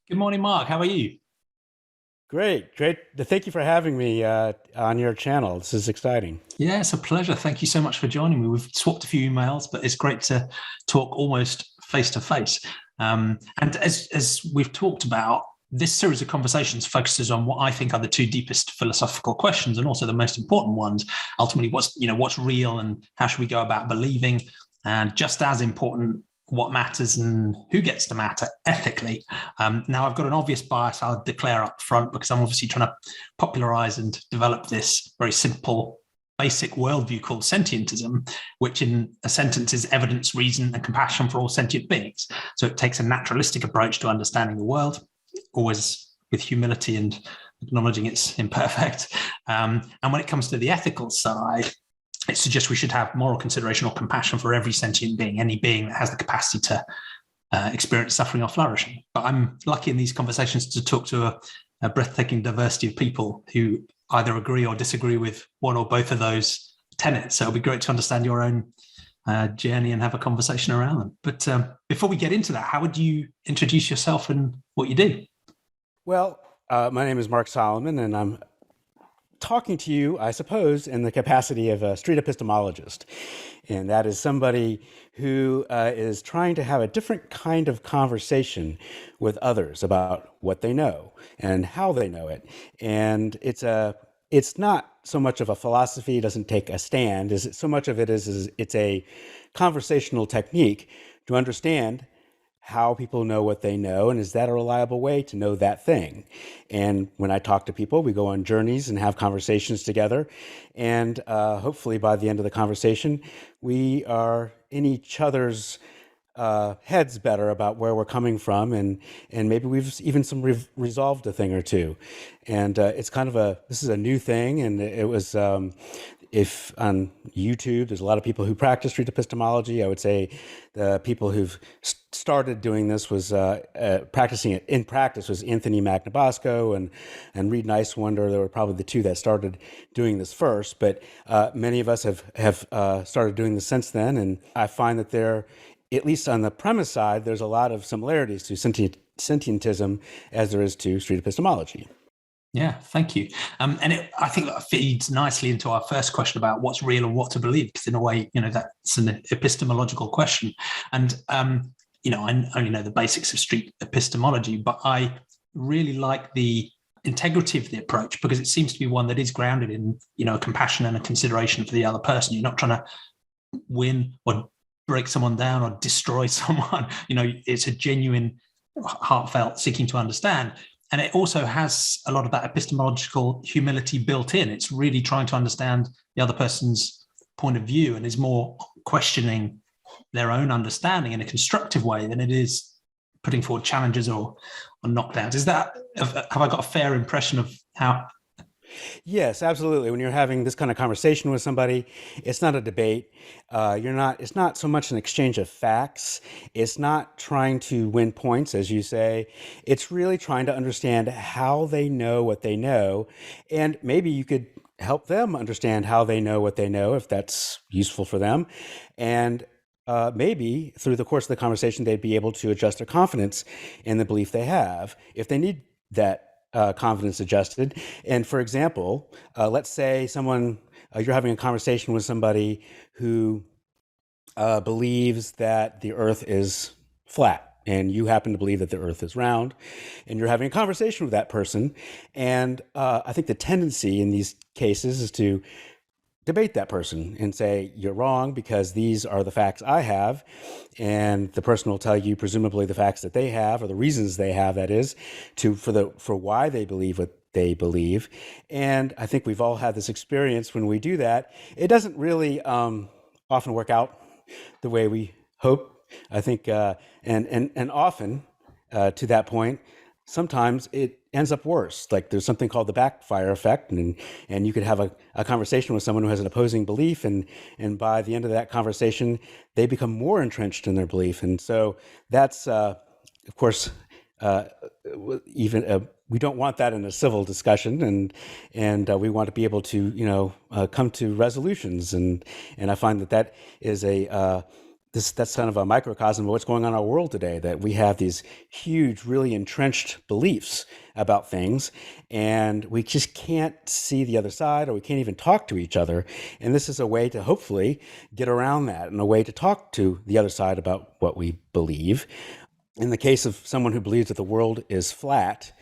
Good morning, Mark. How are you? Great, great. Thank you for having me on your channel. This is exciting. Yeah, it's a pleasure. Thank you so much for joining me. We've swapped a few emails, but it's great to talk almost face to face. And as we've talked about, this series of conversations focuses on what I think are the two deepest philosophical questions, and also the most important ones. Ultimately, what's real, and how should we go about believing? And just as important, what matters and who gets to matter ethically. Now, I've got an obvious bias I'll declare up front because I'm obviously trying to popularize and develop this very simple, basic worldview called sentientism, which in a sentence is evidence, reason, and compassion for all sentient beings. So it takes a naturalistic approach to understanding the world, always with humility and acknowledging it's imperfect. And when it comes to the ethical side, it suggests we should have moral consideration or compassion for every sentient being, any being that has the capacity to experience suffering or flourishing. But I'm lucky in these conversations to talk to a breathtaking diversity of people who either agree or disagree with one or both of those tenets. So it'll be great to understand your own journey and have a conversation around them. But before we get into that, how would you introduce yourself and what you do? Well, my name is Mark Solomon, and I'm talking to you, I suppose, in the capacity of a street epistemologist. And that is somebody who is trying to have a different kind of conversation with others about what they know and how they know it. And it's not so much of a philosophy, it doesn't take a stand, is it so much of it is it's a conversational technique to understand how people know what they know, and is that a reliable way to know that thing? And when I talk to people, we go on journeys and have conversations together, and hopefully by the end of the conversation, we are in each other's heads better about where we're coming from, and maybe we've even resolved a thing or two. And it's kind of this is a new thing, and it was if on YouTube, there's a lot of people who practice street epistemology. I would say the people who've started doing this was practicing it in practice was Anthony Magnabosco and Reid Nicewonder. They were probably the two that started doing this first, but many of us have started doing this since then. And I find that there, at least on the premise side, there's a lot of similarities to sentientism as there is to street epistemology. Yeah, thank you. I think that feeds nicely into our first question about what's real and what to believe, because in a way, that's an epistemological question. And, I only know the basics of street epistemology, but I really like the integrity of the approach because it seems to be one that is grounded in, a compassion and a consideration for the other person. You're not trying to win or break someone down or destroy someone. It's a genuine, heartfelt seeking to understand. And it also has a lot of that epistemological humility built in. It's really trying to understand the other person's point of view and is more questioning their own understanding in a constructive way than it is putting forward challenges or knockdowns. Have I got a fair impression of how? Yes, absolutely. When you're having this kind of conversation with somebody, it's not a debate. It's not so much an exchange of facts. It's not trying to win points, as you say. It's really trying to understand how they know what they know. And maybe you could help them understand how they know what they know, if that's useful for them. And maybe through the course of the conversation, they'd be able to adjust their confidence in the belief they have if they need that confidence adjusted. And for example, let's say you're having a conversation with somebody who believes that the earth is flat, and you happen to believe that the earth is round, and you're having a conversation with that person. And I think the tendency in these cases is to debate that person and say, you're wrong because these are the facts I have. And the person will tell you presumably the facts that they have, or the reasons they have, that is, for why they believe what they believe. And I think we've all had this experience. When we do that, it doesn't really often work out the way we hope. I think, and often to that point, sometimes it ends up worse. Like there's something called the backfire effect, and you could have a conversation with someone who has an opposing belief, and by the end of that conversation, they become more entrenched in their belief. And so that's, of course, we don't want that in a civil discussion, and we want to be able to come to resolutions. And I find that is that's kind of a microcosm of what's going on in our world today, that we have these huge, really entrenched beliefs about things, and we just can't see the other side, or we can't even talk to each other. And this is a way to hopefully get around that, and a way to talk to the other side about what we believe. In the case of someone who believes that the world is flat,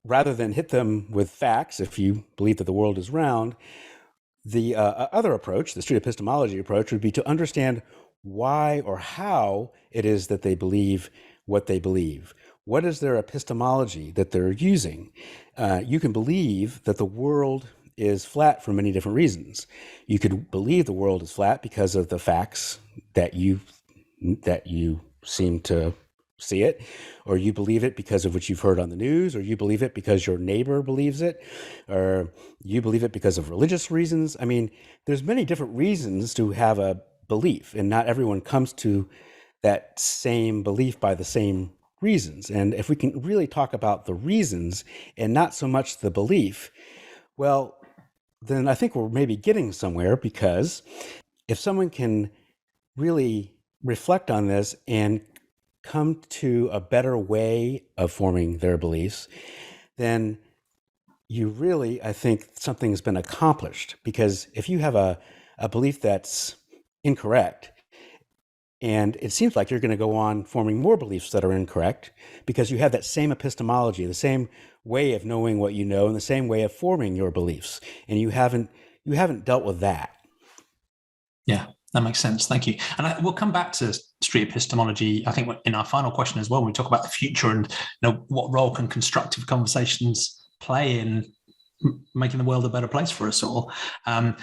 rather than hit them with facts, if you believe that the world is round, the other approach, the street epistemology approach, would be to understand why or how it is that they believe what they believe. What is their epistemology that they're using? You can believe that the world is flat for many different reasons. You could believe the world is flat because of the facts that you seem to see it, or you believe it because of what you've heard on the news, or you believe it because your neighbor believes it, or you believe it because of religious reasons. I mean, there's many different reasons to have a belief, and not everyone comes to that same belief by the same reasons. And if we can really talk about the reasons and not so much the belief, well, then I think we're maybe getting somewhere, because if someone can really reflect on this and come to a better way of forming their beliefs, then you really, I think something has been accomplished. Because if you have a belief that's incorrect, and it seems like you're going to go on forming more beliefs that are incorrect, because you have that same epistemology, the same way of knowing what you know, and the same way of forming your beliefs, and you haven't dealt with that. Yeah, that makes sense. Thank you. And we'll come back to street epistemology, I think, in our final question as well, when we talk about the future and what role can constructive conversations play in making the world a better place for us all. I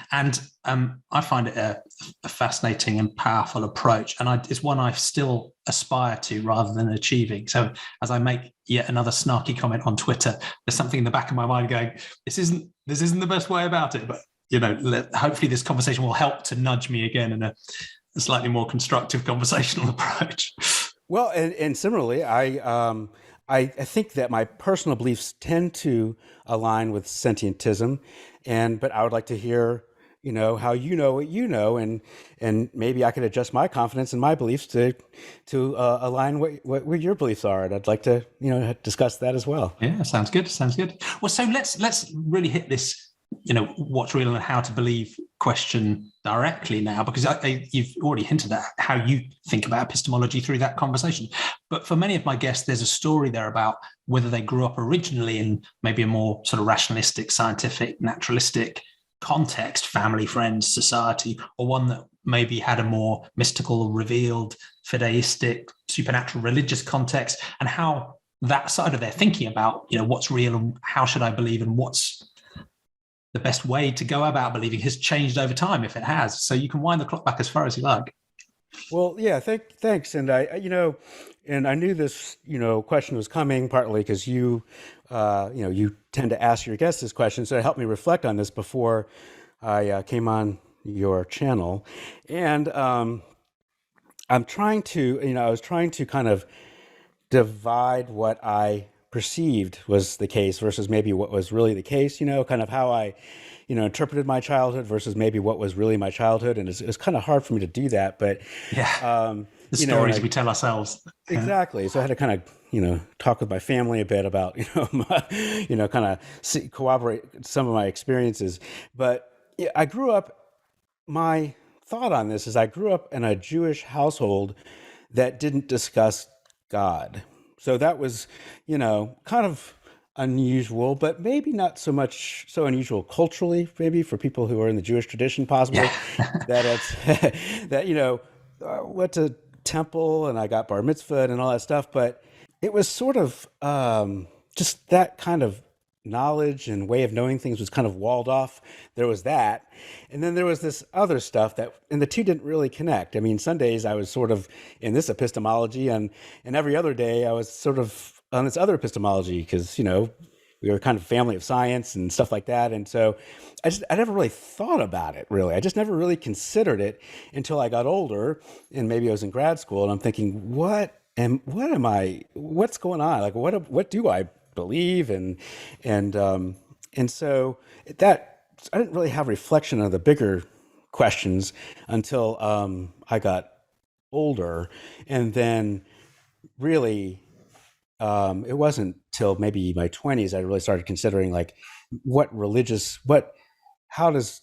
find it a fascinating and powerful approach, and it's one I still aspire to rather than achieving. So as I make yet another snarky comment on Twitter, there's something in the back of my mind going, this isn't the best way about it, but hopefully this conversation will help to nudge me again in a slightly more constructive conversational approach. Well, and similarly, I think that my personal beliefs tend to align with sentientism, but I would like to hear, how you know what you know, and maybe I could adjust my confidence and my beliefs to align what your beliefs are, and I'd like to discuss that as well. Yeah, sounds good. Well, so let's really hit this what's real and how to believe question directly now, because you've already hinted at how you think about epistemology through that conversation. But for many of my guests, there's a story there about whether they grew up originally in maybe a more sort of rationalistic, scientific, naturalistic context, family, friends, society, or one that maybe had a more mystical, revealed, fideistic, supernatural, religious context, and how that side of their thinking about what's real and how should I believe and what's the best way to go about believing has changed over time, if it has. So you can wind the clock back as far as you like. Well, yeah, thanks. And I knew this, question was coming, partly because you tend to ask your guests this question. So it helped me reflect on this before I came on your channel. And I was trying to kind of divide what I perceived was the case versus maybe what was really the case, kind of how I, interpreted my childhood versus maybe what was really my childhood. And it was kind of hard for me to do that, but the stories we tell ourselves. Exactly. So I had to kind of, talk with my family a bit about, kind of corroborate some of my experiences. But I grew up, my thought on this is I grew up in a Jewish household that didn't discuss God. So that was, kind of unusual, but maybe not so much so unusual culturally, maybe for people who are in the Jewish tradition, possibly, that it's that, I went to temple and I got bar mitzvah and all that stuff, but it was sort of just that kind of knowledge and way of knowing things was kind of walled off. There was that. And then there was this other stuff and the two didn't really connect. I mean, Sundays I was sort of in this epistemology and every other day I was sort of on this other epistemology because, we were kind of a family of science and stuff like that. And so I never really thought about it, really. I just never really considered it until I got older and maybe I was in grad school and I'm thinking, what's going on? Like, what do I believe? And so that I didn't really have reflection on the bigger questions until I got older, and then really, it wasn't till maybe my 20s I really started considering like how does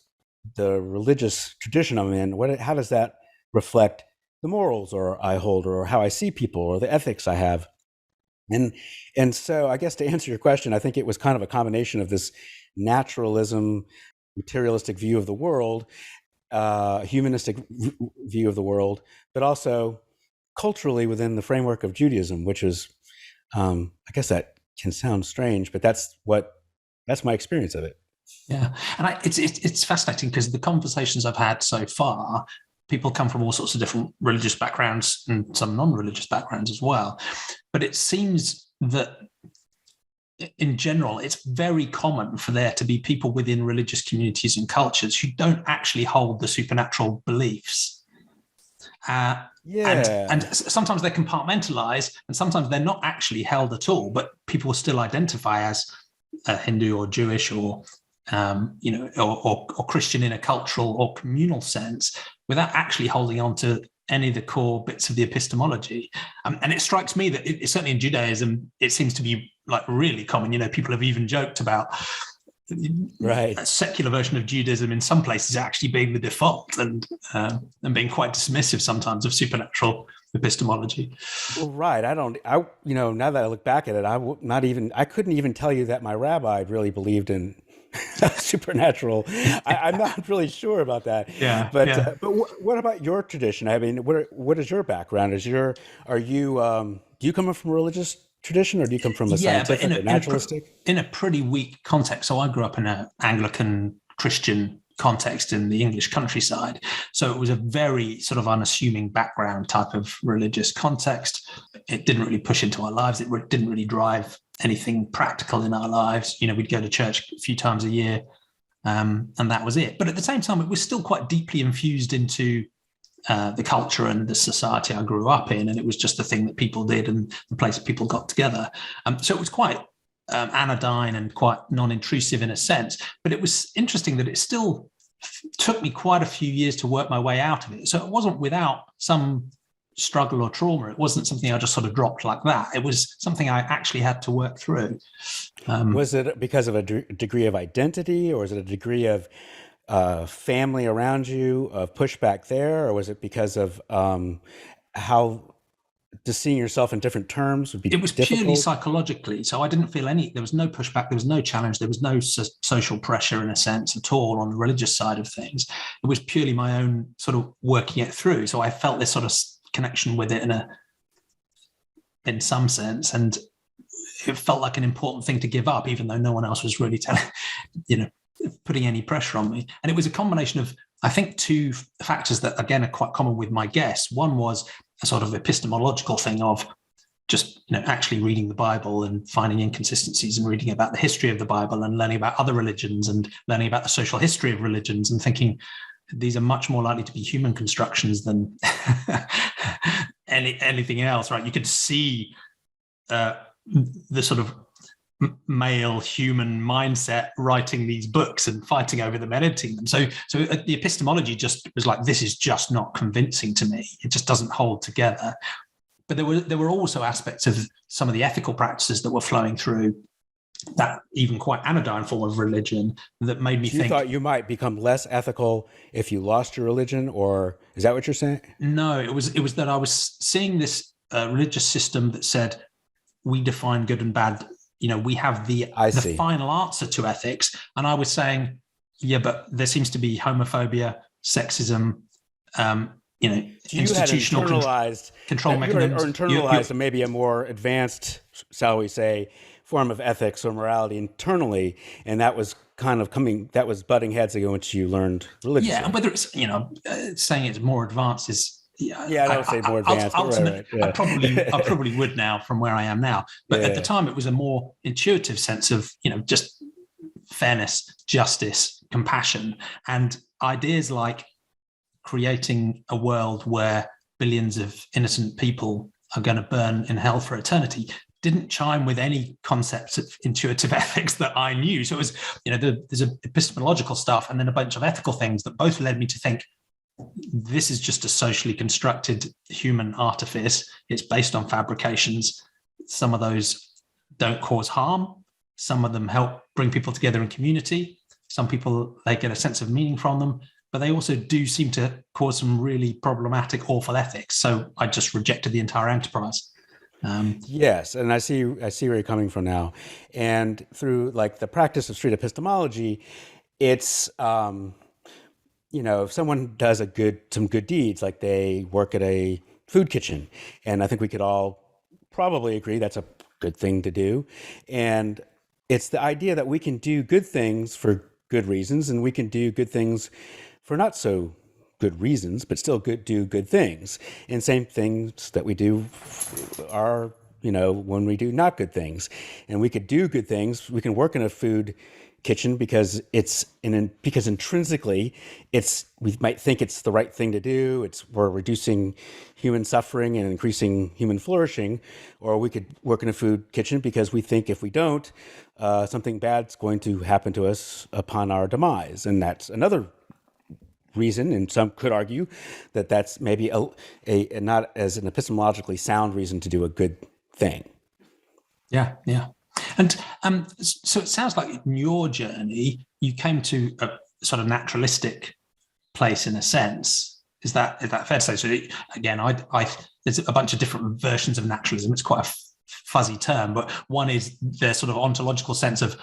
the religious tradition I'm in, how does that reflect the morals or I hold, or how I see people, or the ethics I have. And so I guess to answer your question, I think it was kind of a combination of this naturalism, materialistic view of the world, humanistic view of the world, but also culturally within the framework of Judaism, which is, I guess that can sound strange, but that's my experience of it. Yeah, and it's fascinating because the conversations I've had so far, people come from all sorts of different religious backgrounds and some non-religious backgrounds as well. But it seems that in general, it's very common for there to be people within religious communities and cultures who don't actually hold the supernatural beliefs. And sometimes they're compartmentalized, and sometimes they're not actually held at all, but people still identify as Hindu or Jewish or or Christian in a cultural or communal sense, without actually holding on to any of the core bits of the epistemology. And it strikes me that it certainly in Judaism, it seems to be like really common. People have even joked about a secular version of Judaism in some places actually being the default, and being quite dismissive sometimes of supernatural epistemology. Well, right. Now that I look back at it, I couldn't even tell you that my rabbi really believed in supernatural. I'm not really sure about that. But what about your tradition? I mean, what is your background? Do you come from a religious tradition, or do you come from a scientific or naturalistic? In a pretty weak context. So I grew up in an Anglican Christian context in the English countryside. So it was a very sort of unassuming background type of religious context. It didn't really push into our lives. It didn't really drive anything practical in our lives. We'd go to church a few times a year, and that was it. But at the same time, it was still quite deeply infused into the culture and the society I grew up in, and it was just the thing that people did and the place that people got together. So it was quite anodyne and quite non-intrusive in a sense. But it was interesting that it still took me quite a few years to work my way out of it. So it wasn't without some struggle or trauma. It wasn't something I just sort of dropped like that. It was something I actually had to work through. Was it because of a degree of identity, or was it a degree of family around you, of pushback there, or was it because of how just seeing yourself in different terms would be difficult? It was purely psychologically. So I didn't feel there was no pushback, there was no challenge, there was no social pressure in a sense at all on the religious side of things. It was purely my own sort of working it through. So I felt this sort of connection with it in some sense, and it felt like an important thing to give up, even though no one else was really putting any pressure on me. And it was a combination of, I think, two factors that again are quite common with my guests. One was a sort of epistemological thing of just actually reading the Bible and finding inconsistencies and reading about the history of the Bible and learning about other religions and learning about the social history of religions and thinking these are much more likely to be human constructions than anything else, right? You could see the sort of male human mindset writing these books and fighting over them, editing them. So the epistemology just was like, this is just not convincing to me. It just doesn't hold together. But there were also aspects of some of the ethical practices that were flowing through that even quite anodyne form of religion that made me think. You thought you might become less ethical if you lost your religion, or is that what you're saying? No, it was that I was seeing this religious system that said we define good and bad. We have the final answer to ethics. And I was saying, yeah, but there seems to be homophobia, sexism, institutional control mechanisms. Or internalized maybe a more advanced, shall we say, form of ethics or morality internally. And that was that was butting heads against you learned religiously. Yeah, and whether it's, saying it's more advanced is, I would say more advanced. Ultimately, right. I probably would now from where I am now. But at the time, it was a more intuitive sense of, just fairness, justice, compassion, and ideas like creating a world where billions of innocent people are going to burn in hell for eternity didn't chime with any concepts of intuitive ethics that I knew. So it was, there's epistemological stuff and then a bunch of ethical things that both led me to think, this is just a socially constructed human artifice. It's based on fabrications. Some of those don't cause harm. Some of them help bring people together in community. Some people, they get a sense of meaning from them, but they also do seem to cause some really problematic, awful ethics. So I just rejected the entire enterprise. Yes, and I see where you're coming from now. And through like the practice of street epistemology, it's if someone does some good deeds, like they work at a food kitchen, and I think we could all probably agree that's a good thing to do. And it's the idea that we can do good things for good reasons, and we can do good things for not so good reasons, but still do good things. And same things that we do are, when we do not good things. And we could do good things. We can work in a food kitchen because because intrinsically we might think it's the right thing to do. We're reducing human suffering and increasing human flourishing. Or we could work in a food kitchen because we think if we don't, something bad's going to happen to us upon our demise. And that's another reason, and some could argue that that's maybe a not as an epistemologically sound reason to do a good thing. Yeah. And so it sounds like in your journey, you came to a sort of naturalistic place in a sense. Is that fair to say? So again, there's a bunch of different versions of naturalism. It's quite a fuzzy term, but one is the sort of ontological sense of,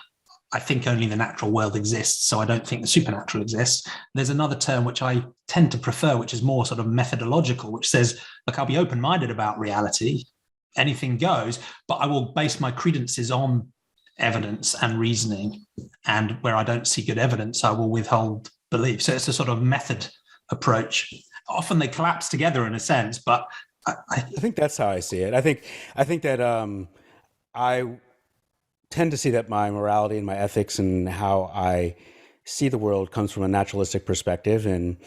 I think only the natural world exists, so I don't think the supernatural exists. There's another term which I tend to prefer, which is more sort of methodological, which says, look, I'll be open-minded about reality, anything goes, but I will base my credences on evidence and reasoning, and where I don't see good evidence, I will withhold belief. So it's a sort of method approach. Often they collapse together in a sense, but I think that's how I see it. I think that I tend to see that my morality and my ethics and how I see the world comes from a naturalistic perspective, and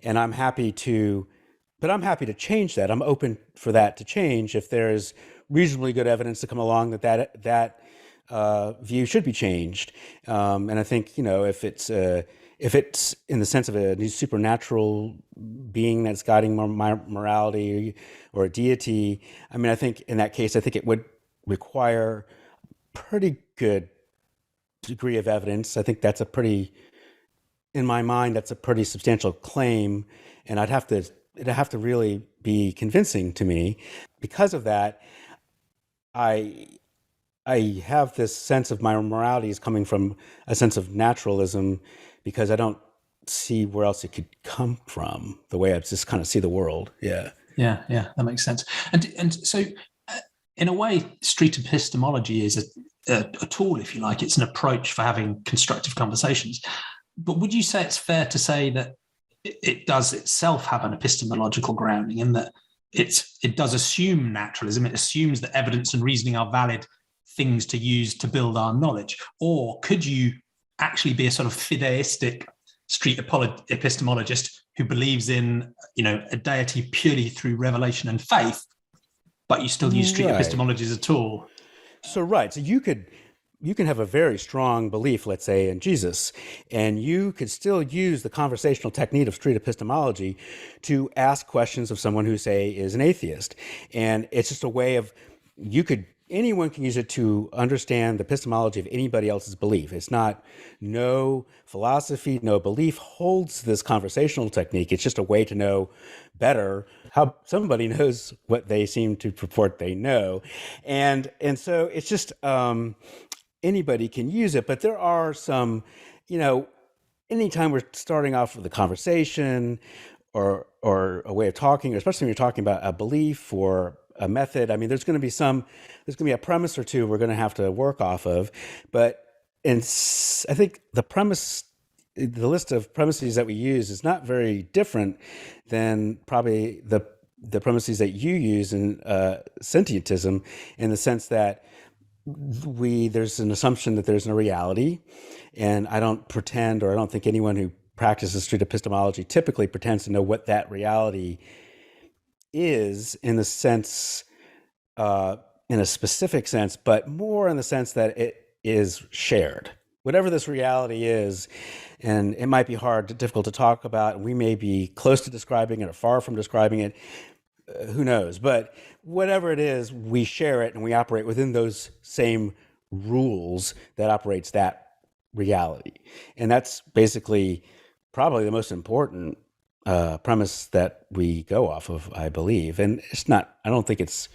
I'm happy to change that. I'm open for that to change if there's reasonably good evidence to come along that view should be changed. And I think if it's in the sense of a new supernatural being that's guiding my morality or a deity, I mean, I think in that case, I think it would require pretty good degree of evidence. I think in my mind, that's a pretty substantial claim, and it'd have to really be convincing to me. Because of that, I have this sense of my morality is coming from a sense of naturalism, because I don't see where else it could come from, the way I just kind of see the world. Yeah, that makes sense. And so, in a way, street epistemology is a tool, if you like. It's an approach for having constructive conversations. But would you say it's fair to say that it does itself have an epistemological grounding, in that it does assume naturalism? It assumes that evidence and reasoning are valid things to use to build our knowledge? Or could you actually be a sort of fideistic street epistemologist who believes in, a deity purely through revelation and faith, but you still use street epistemology as a tool? So you can have a very strong belief, let's say, in Jesus, and you could still use the conversational technique of street epistemology to ask questions of someone who, say, is an atheist. And it's just a way of, anyone can use it to understand the epistemology of anybody else's belief. It's not, no philosophy, no belief holds this conversational technique. It's just a way to know better how somebody knows what they seem to purport they know. And so it's just, anybody can use it, but there are some, anytime we're starting off with a conversation or a way of talking, especially when you're talking about a belief or a method, I mean, there's going to be a premise or two we're going to have to work off of. But I think the list of premises that we use is not very different than probably the premises that you use in Sentientism, in the sense that there's an assumption that there's no reality, and I don't think anyone who practices street epistemology typically pretends to know what that reality is in the sense, in a specific sense, but more in the sense that it is shared. whatever this reality is, and it might be difficult to talk about, and we may be close to describing it or far from describing it, who knows? But whatever it is, we share it and we operate within those same rules that operates that reality. And that's basically probably the most important premise that we go off of, I believe. And I don't think it's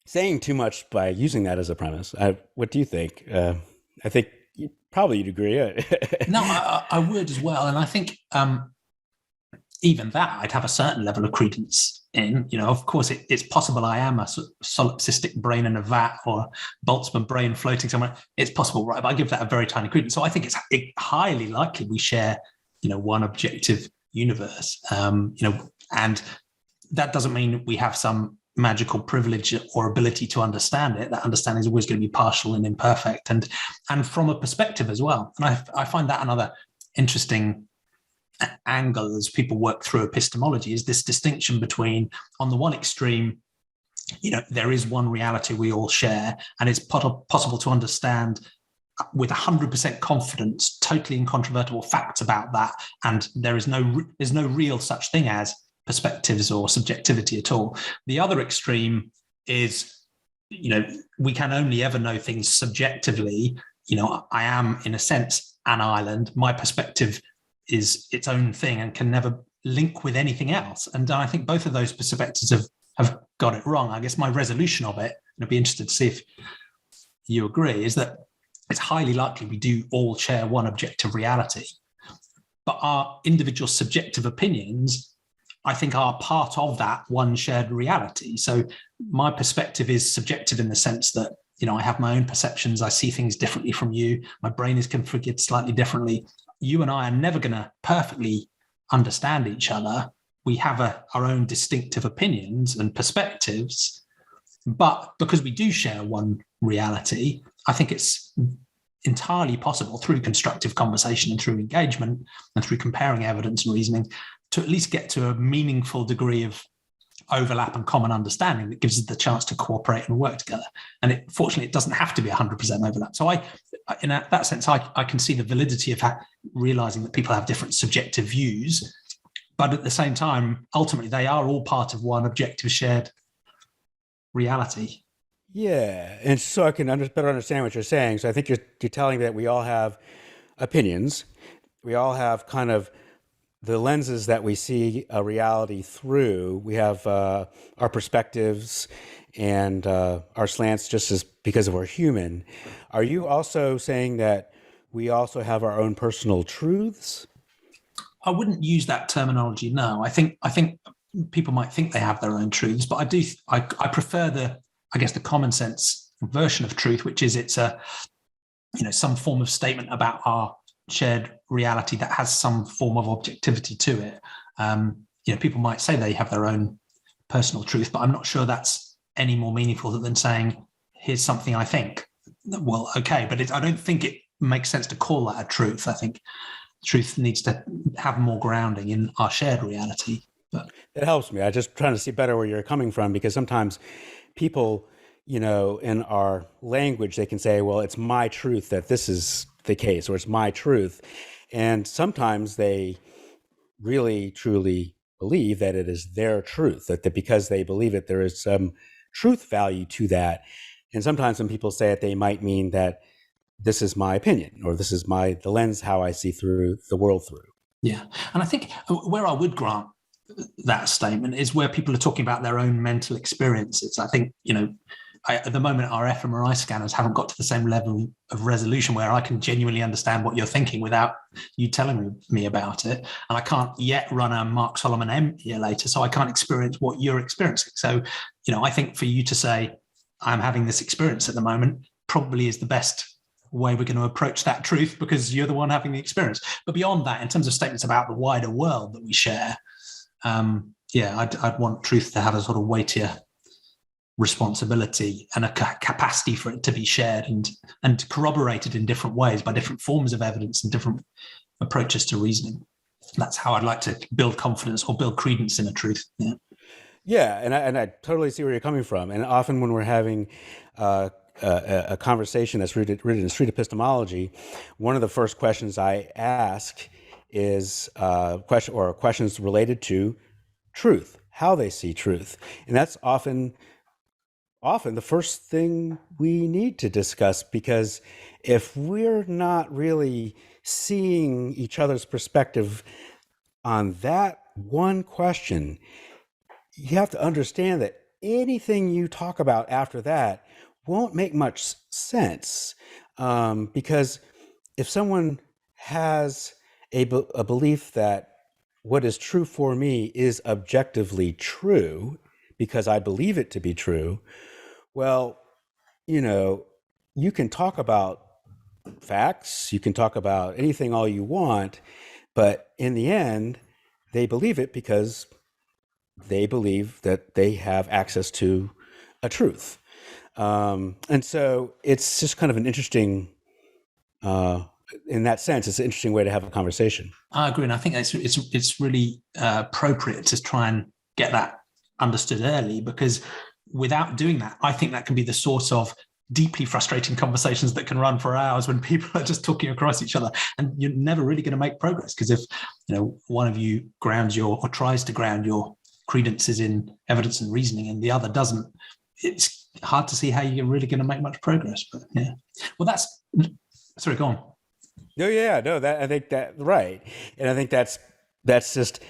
saying too much by using that as a premise. What do you think? I think probably you'd agree. No, I would as well. And I think even that I'd have a certain level of credence in. Of course, it's possible I am a solipsistic brain in a vat or Boltzmann brain floating somewhere. It's possible, right? But I give that a very tiny credence. So I think it's highly likely we share, one objective universe, and that doesn't mean we have some magical privilege or ability to understand it. That understanding is always going to be partial and imperfect, and from a perspective as well. And I find that another interesting angle as people work through epistemology is this distinction between, on the one extreme, there is one reality we all share, and it's possible to understand with 100% confidence totally incontrovertible facts about that, and there's no real such thing as perspectives or subjectivity at all. The other extreme is, we can only ever know things subjectively. I am, in a sense, an island. My perspective is its own thing and can never link with anything else. And I think both of those perspectives have got it wrong. I guess my resolution of it, and I'd be interested to see if you agree, is that it's highly likely we do all share one objective reality, but our individual subjective opinions, I think, are part of that one shared reality. So my perspective is subjective in the sense that, I have my own perceptions. I see things differently from you. My brain is configured slightly differently. You and I are never going to perfectly understand each other. We have our own distinctive opinions and perspectives, but because we do share one reality, I think it's entirely possible through constructive conversation and through engagement and through comparing evidence and reasoning to at least get to a meaningful degree of overlap and common understanding that gives us the chance to cooperate and work together. And fortunately, it doesn't have to be 100% overlap. So in that sense, I can see the validity of realizing that people have different subjective views, but at the same time, ultimately, they are all part of one objective shared reality. Yeah, and so I can better understand what you're saying. So I think you're telling me that we all have opinions. We all have kind of the lenses that we see a reality through. We have our perspectives and our slants just as because we're human. Are you also saying that we also have our own personal truths? I wouldn't use that terminology, no. I think people might think they have their own truths, but I prefer the common sense version of truth, which is it's some form of statement about our shared reality that has some form of objectivity to it. People might say they have their own personal truth, but I'm not sure that's any more meaningful than saying, here's something I think. Well, okay, but I don't think it makes sense to call that a truth. I think truth needs to have more grounding in our shared reality. But it helps me. I'm just trying to see better where you're coming from, because sometimes people, in our language, they can say, well, it's my truth that this is the case, or it's my truth. And sometimes they really, truly believe that it is their truth, that because they believe it, there is some truth value to that. And sometimes when people say it, they might mean that this is my opinion, or this is the lens how I see through the world through. Yeah. And I think where I would grant that statement is where people are talking about their own mental experiences. I think, at the moment, our fMRI scanners haven't got to the same level of resolution where I can genuinely understand what you're thinking without you telling me about it. And I can't yet run a Mark Solomon emulator, so I can't experience what you're experiencing. So, I think for you to say, I'm having this experience at the moment, probably is the best way we're going to approach that truth, because you're the one having the experience. But beyond that, in terms of statements about the wider world that we share, I'd want truth to have a sort of weightier responsibility and a capacity for it to be shared and corroborated in different ways by different forms of evidence and different approaches to reasoning. That's how I'd like to build confidence or build credence in a truth. Yeah. Yeah, and I totally see where you're coming from. And often when we're having a conversation that's rooted in street epistemology, one of the first questions I ask is questions related to truth, how they see truth, and that's often the first thing we need to discuss, because if we're not really seeing each other's perspective on that one question, you have to understand that anything you talk about after that won't make much sense, because if someone has a belief that what is true for me is objectively true because I believe it to be true, well, you can talk about facts, you can talk about anything all you want, but in the end, they believe it because they believe that they have access to a truth. And so it's just kind of an interesting, in that sense, it's an interesting way to have a conversation. I agree. And I think it's really appropriate to try and get that understood early, because without doing that, I think that can be the source of deeply frustrating conversations that can run for hours when people are just talking across each other, and you're never really going to make progress. Because if one of you grounds or tries to ground your credences in evidence and reasoning and the other doesn't, it's hard to see how you're really going to make much progress. But yeah, well, sorry, go on. No, I think that right, and I think that's just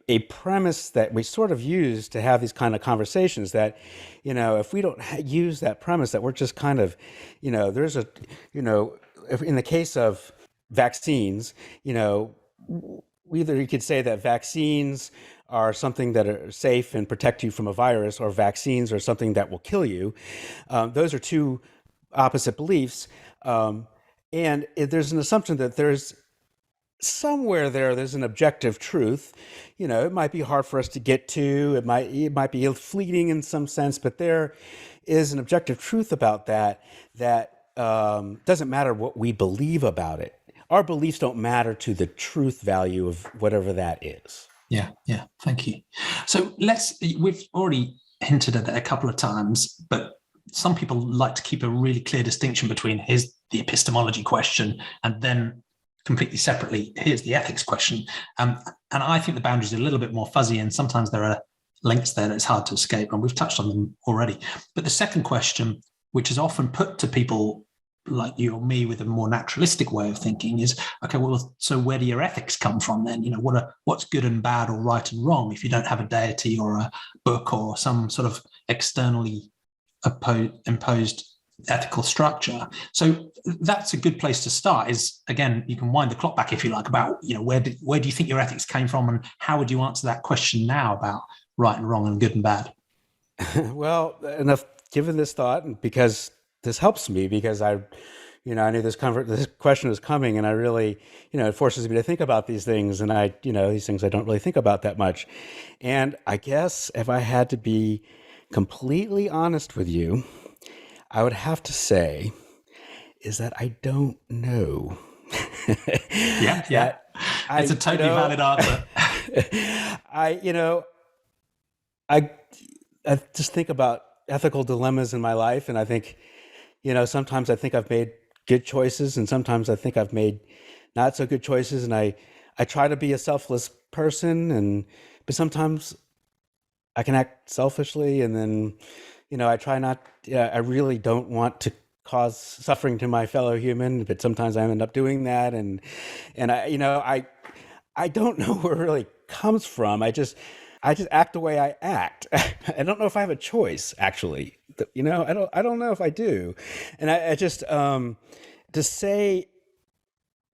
a premise that we sort of use to have these kind of conversations. That if we don't use that premise, that we're just kind of there's a if in the case of vaccines, either you could say that vaccines are something that are safe and protect you from a virus, or vaccines are something that will kill you. Those are two opposite beliefs. And there's an assumption that there's somewhere there's an objective truth. It might be hard for us to get to. It might be fleeting in some sense, but there is an objective truth about that doesn't matter what we believe about it. Our beliefs don't matter to the truth value of whatever that is. Yeah. Thank you. So we've already hinted at it a couple of times, but some people like to keep a really clear distinction between here's the epistemology question and then completely separately, here's the ethics question. And I think the boundaries are a little bit more fuzzy, and sometimes there are links there that it's hard to escape, and we've touched on them already. But the second question, which is often put to people like you or me with a more naturalistic way of thinking, is, okay, well, so where do your ethics come from then? What's good and bad or right and wrong if you don't have a deity or a book or some sort of externally imposed ethical structure? So that's a good place to start. Is, again, you can wind the clock back if you like about where do you think your ethics came from, and how would you answer that question now about right and wrong and good and bad? Well, enough given this thought, and because this helps me, because I knew this question was coming, and I really, it forces me to think about these things, and these things I don't really think about that much. And I guess if I had to be completely honest with you, I would have to say is that I don't know. Yeah. It's a totally valid answer. I just think about ethical dilemmas in my life, and I think, sometimes I think I've made good choices, and sometimes I think I've made not so good choices, and I try to be a selfless person, but sometimes I can act selfishly, and then, I try not. I really don't want to cause suffering to my fellow human, but sometimes I end up doing that, and I don't know where it really comes from. I just act the way I act. I don't know if I have a choice, actually. I don't know if I do, and I just to say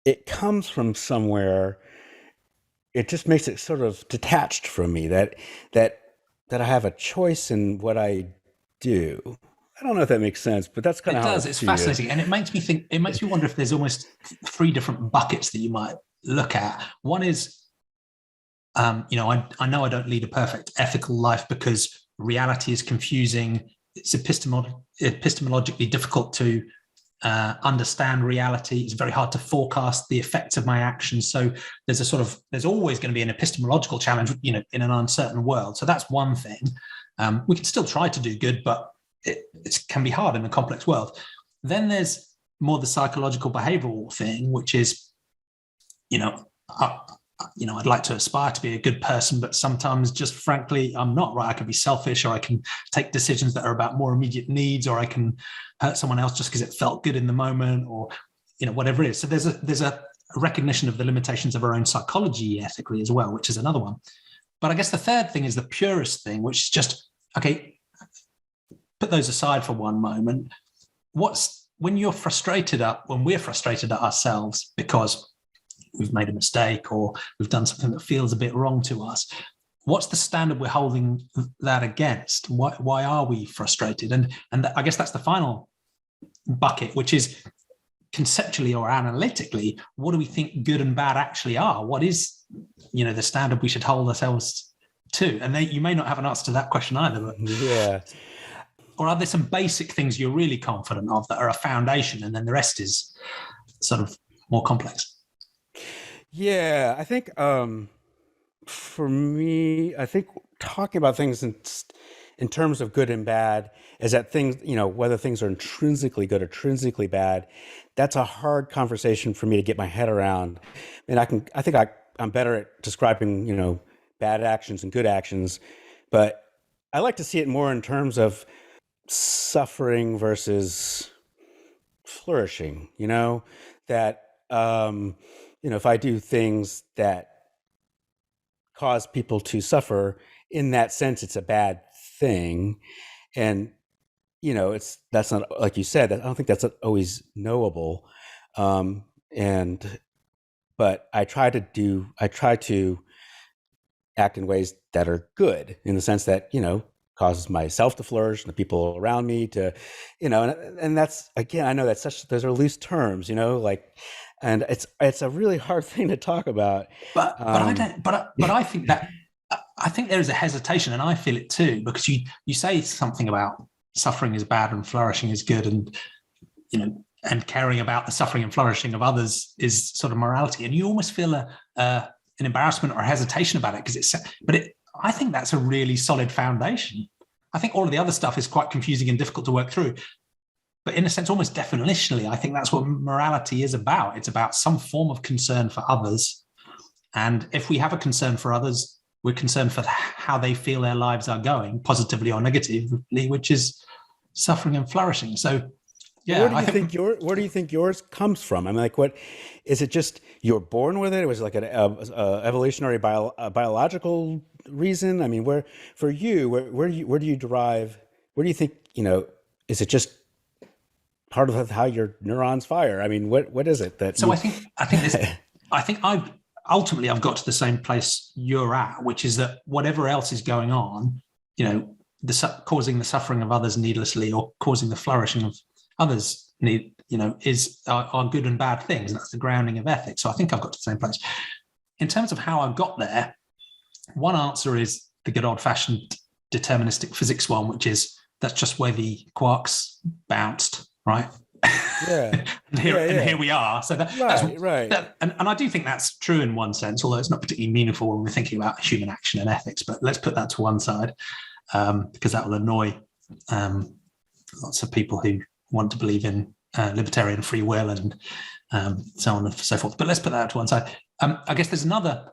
it comes from somewhere, it just makes it sort of detached from me. That I have a choice in what I do. I don't know if that makes sense, but that's kind of how it does. It's fascinating, and it makes me think. It makes me wonder if there's almost three different buckets that you might look at. One is, I know I don't lead a perfect ethical life because reality is confusing. It's epistemologically difficult to understand reality. It's very hard to forecast the effects of my actions. So there's always going to be an epistemological challenge, in an uncertain world. So that's one thing. We can still try to do good, but it can be hard in a complex world. Then there's more the psychological behavioral thing, which is, I'd like to aspire to be a good person, but sometimes just frankly, I'm not, right? I can be selfish, or I can take decisions that are about more immediate needs, or I can hurt someone else just because it felt good in the moment, or, whatever it is. So there's a recognition of the limitations of our own psychology ethically as well, which is another one. But I guess the third thing is the purest thing, which is just, okay, put those aside for one moment. When we're frustrated at ourselves because we've made a mistake or we've done something that feels a bit wrong to us, what's the standard we're holding that against? Why are we frustrated? And I guess that's the final bucket, which is conceptually or analytically, what do we think good and bad actually are? What is, the standard we should hold ourselves to? And you may not have an answer to that question either. But yeah. Or are there some basic things you're really confident of that are a foundation, and then the rest is sort of more complex? Yeah, I think for me, I think talking about things in terms of good and bad is that things, whether things are intrinsically good or intrinsically bad, that's a hard conversation for me to get my head around. And I think I'm better at describing, bad actions and good actions, but I like to see it more in terms of suffering versus flourishing, that, if I do things that cause people to suffer, in that sense, it's a bad thing. And, that's not, like you said, I don't think that's always knowable. But I try to act in ways that are good, in the sense that, causes myself to flourish and the people around me to, and that's, again, I know that's those are loose terms, and it's a really hard thing to talk about. But I think there is a hesitation, and I feel it too, because you say something about suffering is bad and flourishing is good, and and caring about the suffering and flourishing of others is sort of morality, and you almost feel an embarrassment or hesitation about it because I think that's a really solid foundation. I think all of the other stuff is quite confusing and difficult to work through. But in a sense, almost definitionally, I think that's what morality is about. It's about some form of concern for others. And if we have a concern for others, we're concerned for how they feel their lives are going, positively or negatively, which is suffering and flourishing. So, yeah. Where do you think yours comes from? I mean, what is it? Just you're born with it? Was it like an evolutionary biological reason? I mean, where do you derive? Where do you think? Is it just part of how your neurons fire? I mean, what is it that? So I think I've got to the same place you're at, which is that whatever else is going on, causing the suffering of others needlessly or causing the flourishing of others are good and bad things. That's the grounding of ethics. So I think I've got to the same place. In terms of how I got there, one answer is the good old-fashioned deterministic physics one, which is that's just where the quarks bounced, right? Yeah. and here we are. So that's right. And I do think that's true in one sense, although it's not particularly meaningful when we're thinking about human action and ethics. But let's put that to one side, because that will annoy lots of people who want to believe in libertarian free will and so on and so forth. But let's put that to one side. I guess there's another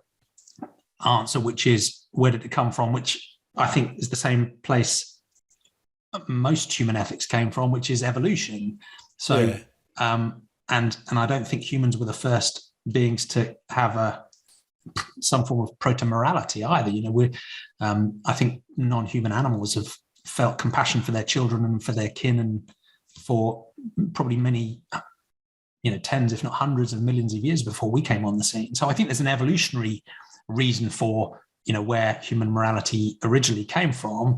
answer, which is where did it come from, which I think is the same place most human ethics came from, which is evolution. So, and I don't think humans were the first beings to have some form of proto-morality either. I think non-human animals have felt compassion for their children and for their kin and for probably many, tens, if not hundreds of millions of years before we came on the scene. So I think there's an evolutionary reason for, where human morality originally came from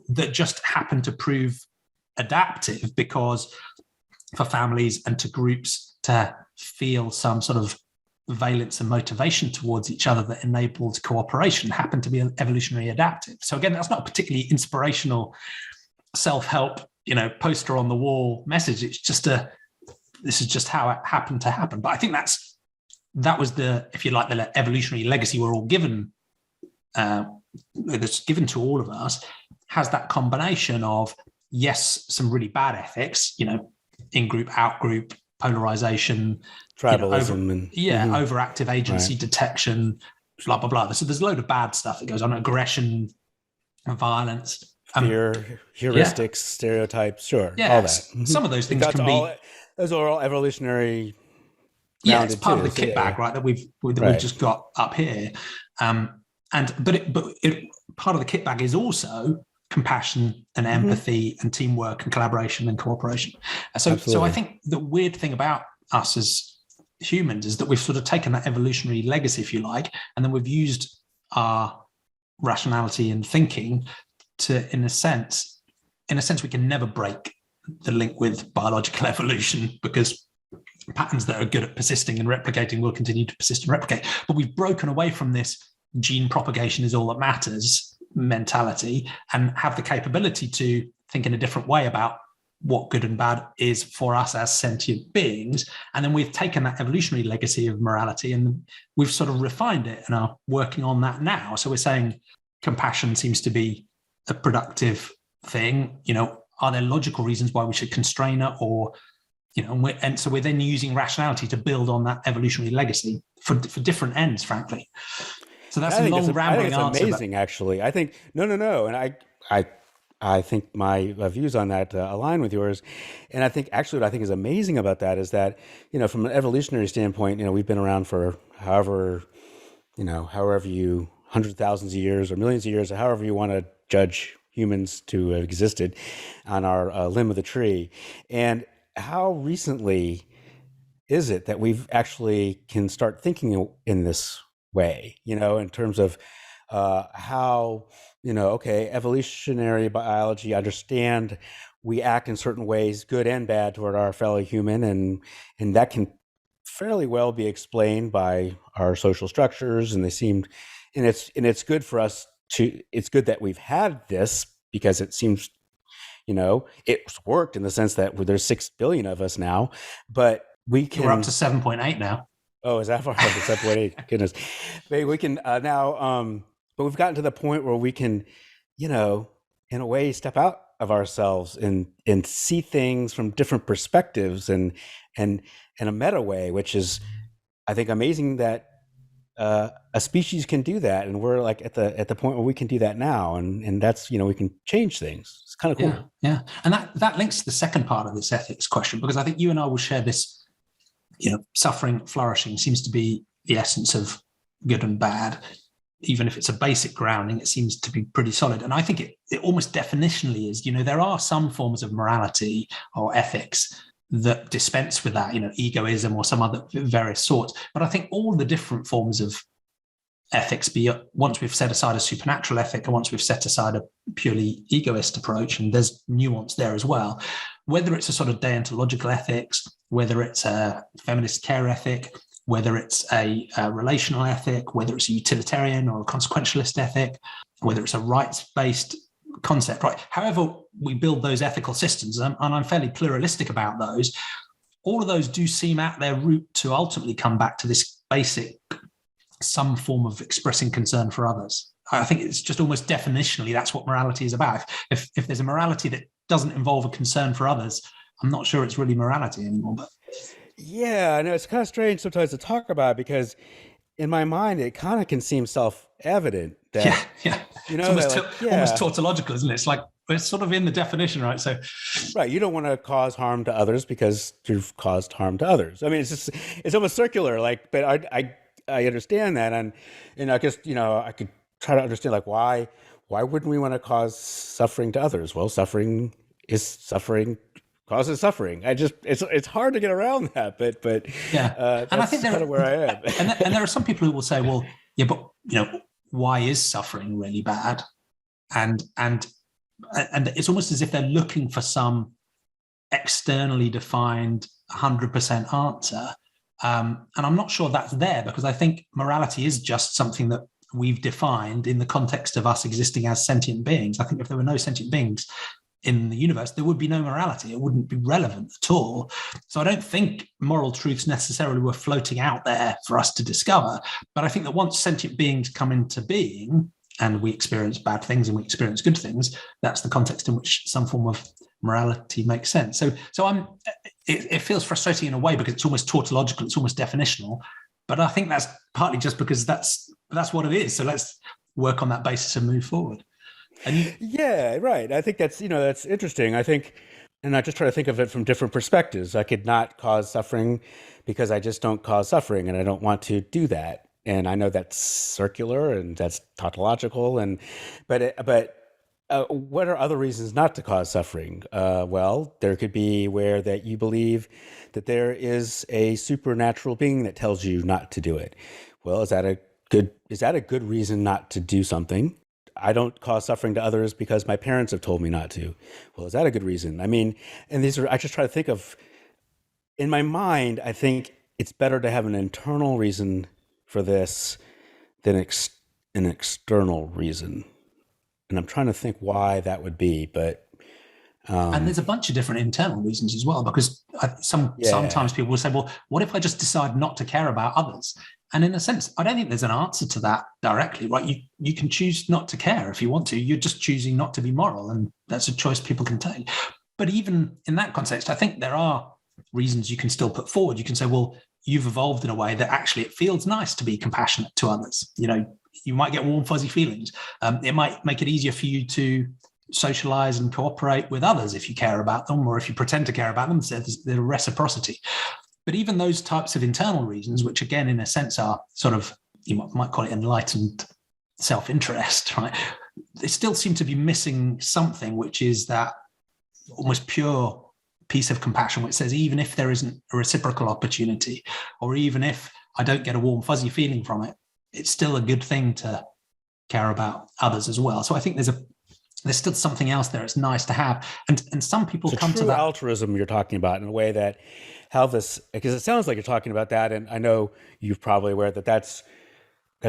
that just happened to prove adaptive, because for families and to groups to feel some sort of valence and motivation towards each other that enabled cooperation happened to be evolutionary adaptive. So again, that's not a particularly inspirational self-help, poster on the wall message. It's just this is just how it happened to happen. But I think that was the, if you like, the evolutionary legacy we're all given, that's given to all of us. has that combination of, yes, some really bad ethics, in-group, out-group, polarization, tribalism, overactive agency detection, blah, blah, blah. So there's a load of bad stuff that goes on, aggression, violence. Fear, heuristics, stereotypes, all that. Some of those things can be... Those are all evolutionary. Yeah, it's part of the kit bag, right? That we've just got up here, but part of the kit bag is also compassion and empathy and teamwork and collaboration and cooperation. So I think the weird thing about us as humans is that we've sort of taken that evolutionary legacy, if you like, and then we've used our rationality and thinking to, in a sense, we can never break the link with biological evolution, because patterns that are good at persisting and replicating will continue to persist and replicate. But we've broken away from this gene propagation is all that matters mentality and have the capability to think in a different way about what good and bad is for us as sentient beings. And then we've taken that evolutionary legacy of morality and we've sort of refined it and are working on that now. So we're saying compassion seems to be a productive thing. Are there logical reasons why we should constrain it, or and so we're then using rationality to build on that evolutionary legacy for different ends, frankly. So that's a long rambling answer. It's amazing, actually. I think no, and I think my views on that align with yours. And I think actually what I think is amazing about that is that from an evolutionary standpoint, we've been around for however you hundreds of thousands of years or millions of years, or however you want to judge humans to have existed on our limb of the tree. And how recently is it that we've actually can start thinking in this way, in terms of how, evolutionary biology, understand we act in certain ways, good and bad, toward our fellow human, and that can fairly well be explained by our social structures, and it's good for us it's good that we've had this, because it seems, it's worked in the sense that there's 6 billion of us now, but we're up to 7.8 now. Oh, is that far? 7.8? Goodness. But we can now, but we've gotten to the point where we can, in a way, step out of ourselves and see things from different perspectives and in a meta way, which is, I think, amazing that a species can do that, and we're like at the point where we can do that now, and that's we can change things. It's kind of cool. Yeah, and that links to the second part of this ethics question, because I think you and I will share this. Suffering, flourishing seems to be the essence of good and bad. Even if it's a basic grounding, it seems to be pretty solid. And I think it almost definitionally is. There are some forms of morality or ethics that dispense with that, egoism or some other various sorts. But I think all the different forms of ethics, once we've set aside a supernatural ethic and once we've set aside a purely egoist approach, and there's nuance there as well, whether it's a sort of deontological ethics, whether it's a feminist care ethic, whether it's a relational ethic, whether it's a utilitarian or a consequentialist ethic, whether it's a rights-based concept, right? However we build those ethical systems, and I'm fairly pluralistic about those, all of those do seem at their root to ultimately come back to this basic, some form of expressing concern for others. I think it's just almost definitionally that's what morality is about. If there's a morality that doesn't involve a concern for others, I'm not sure it's really morality anymore. But yeah, I know it's kind of strange sometimes to talk about, because in my mind it kind of can seem self-evident that it's almost tautological, isn't it? It's like it's sort of in the definition, right? So right, you don't want to cause harm to others because you've caused harm to others. I mean, it's almost circular, but I understand that, and I guess I could try to understand why wouldn't we want to cause suffering to others? Well, suffering causes suffering. It's hard to get around that, but yeah, and I think that's kind of where I am. and there are some people who will say, well, yeah, but why is suffering really bad? And it's almost as if they're looking for some externally defined 100% answer. And I'm not sure that's there, because I think morality is just something that we've defined in the context of us existing as sentient beings. I think if there were no sentient beings in the universe, there would be no morality. It wouldn't be relevant at all. So I don't think moral truths necessarily were floating out there for us to discover. But I think that once sentient beings come into being, and we experience bad things and we experience good things, that's the context in which some form of morality makes sense. So it feels frustrating in a way because it's almost tautological, it's almost definitional, but I think that's partly just because that's what it is. So let's work on that basis and move forward. Yeah, right. I think that's interesting. I think, and I just try to think of it from different perspectives. I could not cause suffering because I just don't cause suffering, and I don't want to do that. And I know that's circular and that's tautological, but what are other reasons not to cause suffering? Well, there could be where that you believe that there is a supernatural being that tells you not to do it. Well, is that a good reason not to do something? I don't cause suffering to others because my parents have told me not to. Well, is that a good reason? I mean, and I just try to think of, in my mind, I think it's better to have an internal reason for this than an external reason. And I'm trying to think why that would be, but... and there's a bunch of different internal reasons as well, because sometimes people will say, well, what if I just decide not to care about others? And in a sense, I don't think there's an answer to that directly, right? You can choose not to care if you want to. You're just choosing not to be moral, and that's a choice people can take. But even in that context, I think there are reasons you can still put forward. You can say, well, you've evolved in a way that actually it feels nice to be compassionate to others. You might get warm, fuzzy feelings. It might make it easier for you to socialize and cooperate with others if you care about them, or if you pretend to care about them. So there's reciprocity. But even those types of internal reasons, which again, in a sense, are sort of, you might call it enlightened self-interest, right? They still seem to be missing something, which is that almost pure piece of compassion, which says, even if there isn't a reciprocal opportunity, or even if I don't get a warm, fuzzy feeling from it, it's still a good thing to care about others as well. So I think there's still something else there. It's nice to have. And some people come to that. Altruism you're talking about in a way that because it sounds like you're talking about that. And I know you're probably aware that that's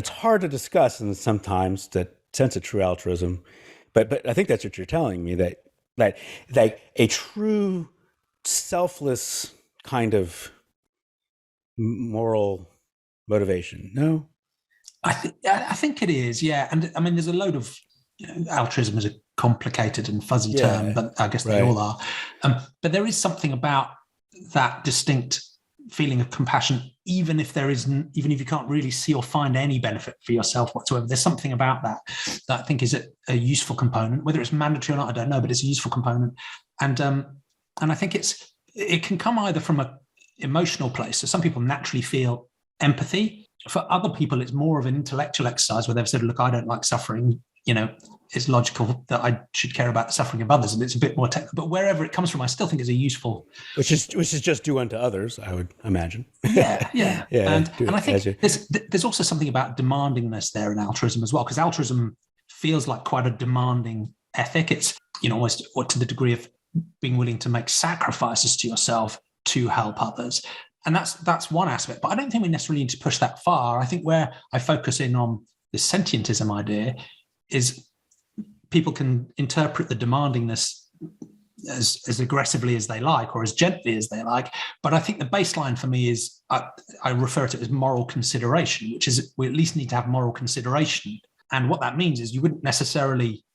hard to discuss, and sometimes that sense of true altruism. But I think that's what you're telling me, that like a true selfless kind of moral motivation. No? I think it is, yeah. And I mean, there's a load of, altruism is a complicated and fuzzy term, but I guess they all are. But there is something about that distinct feeling of compassion, even if you can't really see or find any benefit for yourself whatsoever. There's something about that I think is a useful component. Whether it's mandatory or not, I don't know, but it's a useful component. And I think it can come either from an emotional place. So some people naturally feel empathy. For other people, it's more of an intellectual exercise where they've said, look, I don't like suffering. It's logical that I should care about the suffering of others, and it's a bit more technical. But wherever it comes from, I still think is a useful... Which is just do unto others, I would imagine. Yeah. And I think there's also something about demandingness there in altruism as well, because altruism feels like quite a demanding ethic. It's, almost or to the degree of being willing to make sacrifices to yourself to help others. And that's one aspect. But I don't think we necessarily need to push that far. I think where I focus in on the sentientism idea is people can interpret the demandingness as aggressively as they like or as gently as they like. But I think the baseline for me is, I refer to it as moral consideration, which is we at least need to have moral consideration. And what that means is you wouldn't necessarily,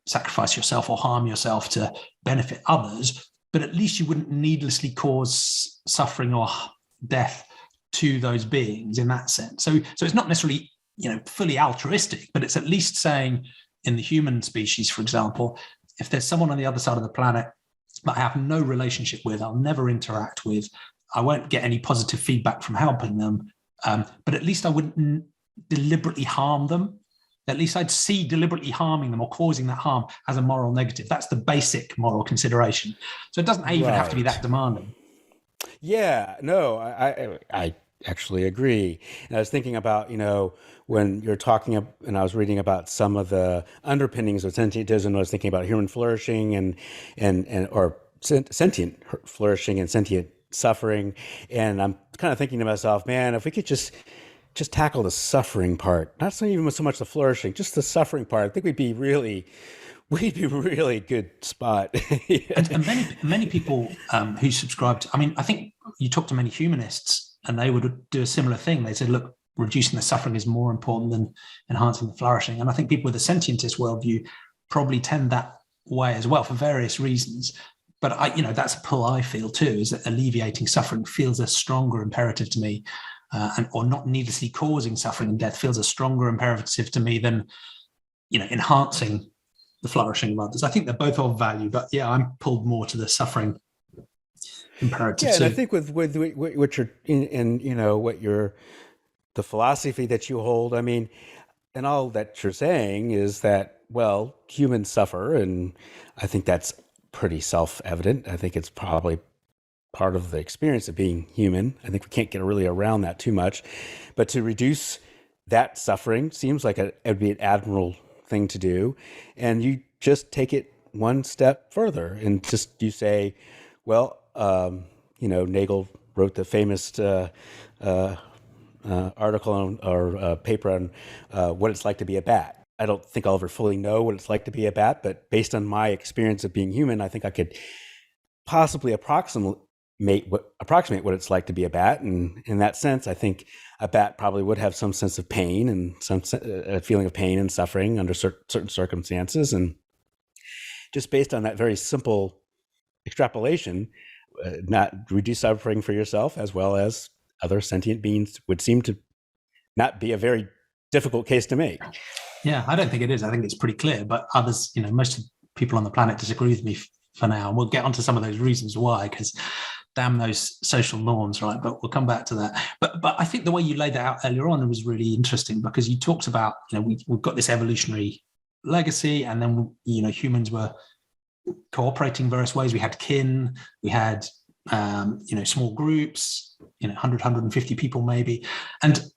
sacrifice yourself or harm yourself to benefit others, but at least you wouldn't needlessly cause suffering or death to those beings in that sense. So it's not necessarily fully altruistic, but it's at least saying in the human species, for example, if there's someone on the other side of the planet that I have no relationship with, I'll never interact with, I won't get any positive feedback from helping them, but at least I wouldn't deliberately harm them. At least I'd see deliberately harming them or causing that harm as a moral negative. That's the basic moral consideration. So it doesn't even have to be that demanding. Yeah, no, I actually agree. And I was thinking about, when you're talking, and I was reading about some of the underpinnings of sentientism, I was thinking about human flourishing or sentient flourishing and sentient suffering. And I'm kind of thinking to myself, man, if we could just tackle the suffering part, not even so much the flourishing, just the suffering part, I think we'd be really good spot. and many people who subscribe to, I think you talk to many humanists and they would do a similar thing. They said, look, reducing the suffering is more important than enhancing the flourishing. And I think people with a sentientist worldview probably tend that way as well for various reasons. But that's a pull I feel too, is that alleviating suffering feels a stronger imperative to me, or not needlessly causing suffering and death feels a stronger imperative to me than, enhancing the flourishing of others. I think they're both of value, but yeah, I'm pulled more to the suffering imperative. Yeah, and I think with what you're in, the philosophy that you hold, I mean, and all that you're saying is that, well, humans suffer, and I think that's pretty self-evident. I think it's probably part of the experience of being human. I think we can't get really around that too much. But to reduce that suffering seems like it'd be an admirable thing to do. And you just take it one step further and you say, well, Nagel wrote the famous article or paper on what it's like to be a bat. I don't think I'll ever fully know what it's like to be a bat, but based on my experience of being human, I think I could possibly approximate what it's like to be a bat. And in that sense, I think a bat probably would have some sense of pain and some feeling of pain and suffering under certain circumstances. And just based on that very simple extrapolation, not reduce suffering for yourself as well as other sentient beings would seem to not be a very difficult case to make. Yeah, I don't think it is. I think it's pretty clear, but others, most people on the planet disagree with me for now. And we'll get onto some of those reasons why, because damn those social norms, right? But we'll come back to that. But I think the way you laid that out earlier on was really interesting, because you talked about, we've got this evolutionary legacy, and then, humans were cooperating various ways. We had kin, we had, small groups, 100, 150 people maybe. And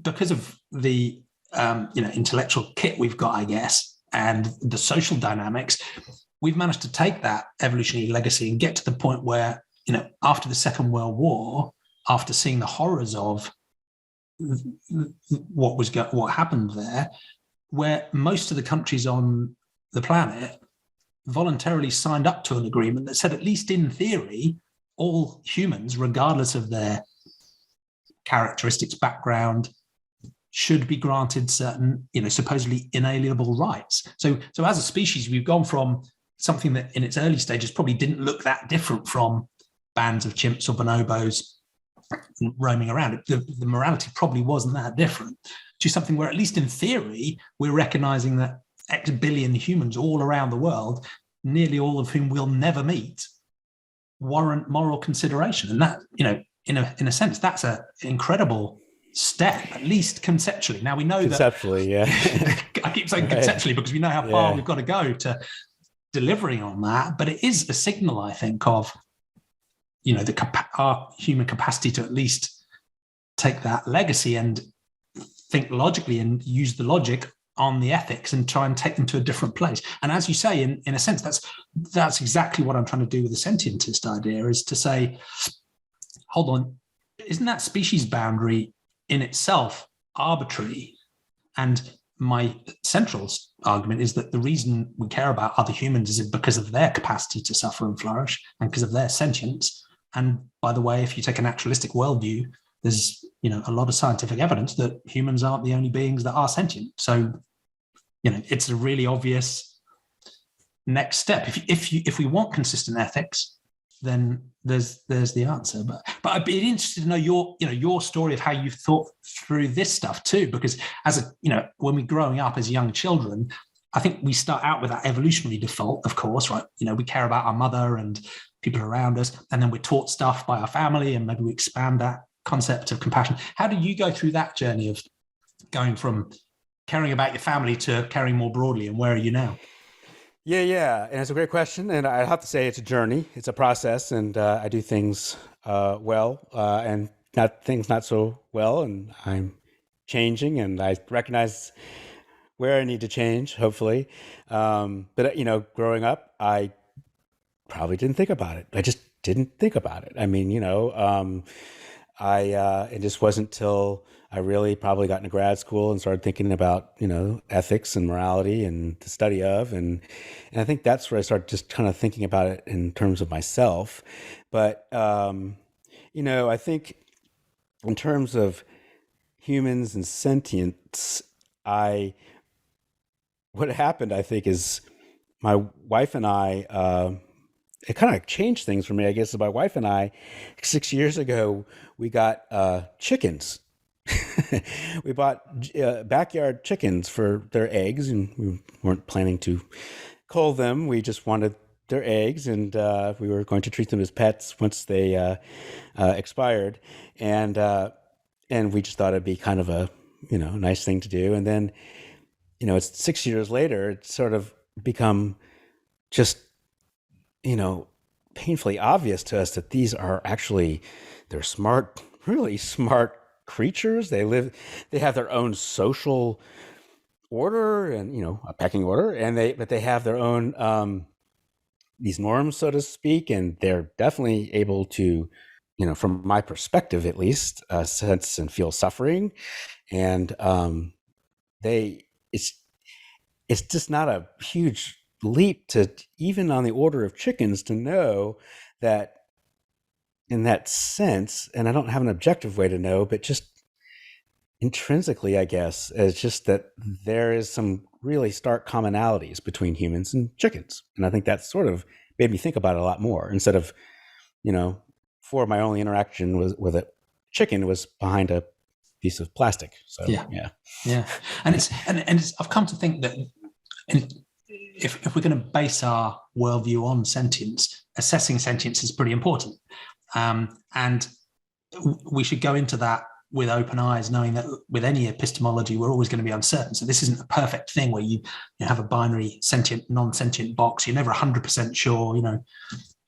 because of the, intellectual kit we've got, I guess, and the social dynamics, we've managed to take that evolutionary legacy and get to the point where, after the Second World War, after seeing the horrors of what happened there, where most of the countries on the planet voluntarily signed up to an agreement that said, at least in theory, all humans, regardless of their characteristics, background, should be granted certain, supposedly inalienable rights. So as a species, we've gone from something that in its early stages probably didn't look that different from bands of chimps or bonobos roaming around. The morality probably wasn't that different, to something where, at least in theory, we're recognizing that X billion humans all around the world, nearly all of whom we'll never meet, warrant moral consideration. And that, in a sense, that's an incredible step, at least conceptually. Now we know conceptually, that, yeah. I keep saying conceptually because we know how far we've got to go to delivering on that, but it is a signal, I think, of our human capacity to at least take that legacy and think logically and use the logic on the ethics and try and take them to a different place. And as you say, in a sense, that's exactly what I'm trying to do with the sentientist idea, is to say, hold on, isn't that species boundary in itself arbitrary? And my central argument is that the reason we care about other humans is because of their capacity to suffer and flourish, and because of their sentience. And by the way, if you take a naturalistic worldview, there's a lot of scientific evidence that humans aren't the only beings that are sentient. So it's a really obvious next step. If we want consistent ethics, then there's the answer. But I'd be interested to know your story of how you've thought through this stuff too, because when we're growing up as young children, I think we start out with that evolutionary default, of course, right? We care about our mother and people around us, and then we're taught stuff by our family, and maybe we expand that concept of compassion. How do you go through that journey of going from caring about your family to caring more broadly, and where are you now? Yeah. And it's a great question. And I have to say it's a journey. It's a process. And I do things well and things not so well. And I'm changing, and I recognize where I need to change, hopefully. But growing up, I probably didn't think about it. I just didn't think about it. I mean, it just wasn't till I really probably got into grad school and started thinking about, ethics and morality and the study of, and I think that's where I started just kind of thinking about it in terms of myself. But, I think in terms of humans and sentience, what happened, I think, is my wife and I, it kind of changed things for me, I guess. My wife and I, 6 years ago, we got chickens. We bought backyard chickens for their eggs, and we weren't planning to cull them. We just wanted their eggs, and we were going to treat them as pets once they expired. And we just thought it'd be kind of a nice thing to do. And then it's 6 years later, it's sort of become just painfully obvious to us that these are actually, they're smart, really smart creatures. They have their own social order and a pecking order, but they have their own these norms, so to speak, and they're definitely able to, from my perspective at least, sense and feel suffering, and it's just not a huge leap to, even on the order of chickens, to know that in that sense, and I don't have an objective way to know, but just intrinsically, I guess, it's just that there is some really stark commonalities between humans and chickens. And I think that sort of made me think about it a lot more, instead of, before my only interaction with a chicken was behind a piece of plastic. So yeah. And it's I've come to think that if we're going to base our worldview on sentience, assessing sentience is pretty important. And we should go into that with open eyes, knowing that with any epistemology, we're always going to be uncertain. So this isn't a perfect thing where you have a binary sentient, non-sentient box. You're never 100% sure.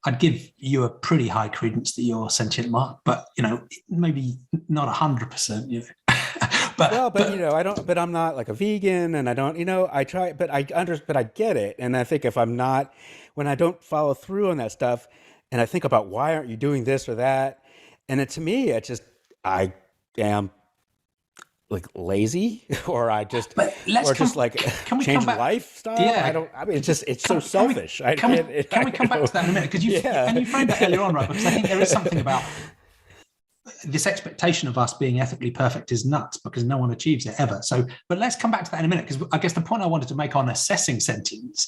I'd give you a pretty high credence that you're sentient, Mark, but maybe not 100%. I don't. But I'm not like a vegan, and I don't. I try, but I get it, and I think if I'm not, when I don't follow through on that stuff, and I think about why aren't you doing this or that, and to me, I am like lazy, or change lifestyle. Yeah. It's so selfish. Can we come back to that in a minute? Because you framed that earlier on, right? Because I think there is something about this expectation of us being ethically perfect is nuts, because no one achieves it ever. So, but let's come back to that in a minute, because I guess the point I wanted to make on assessing sentience,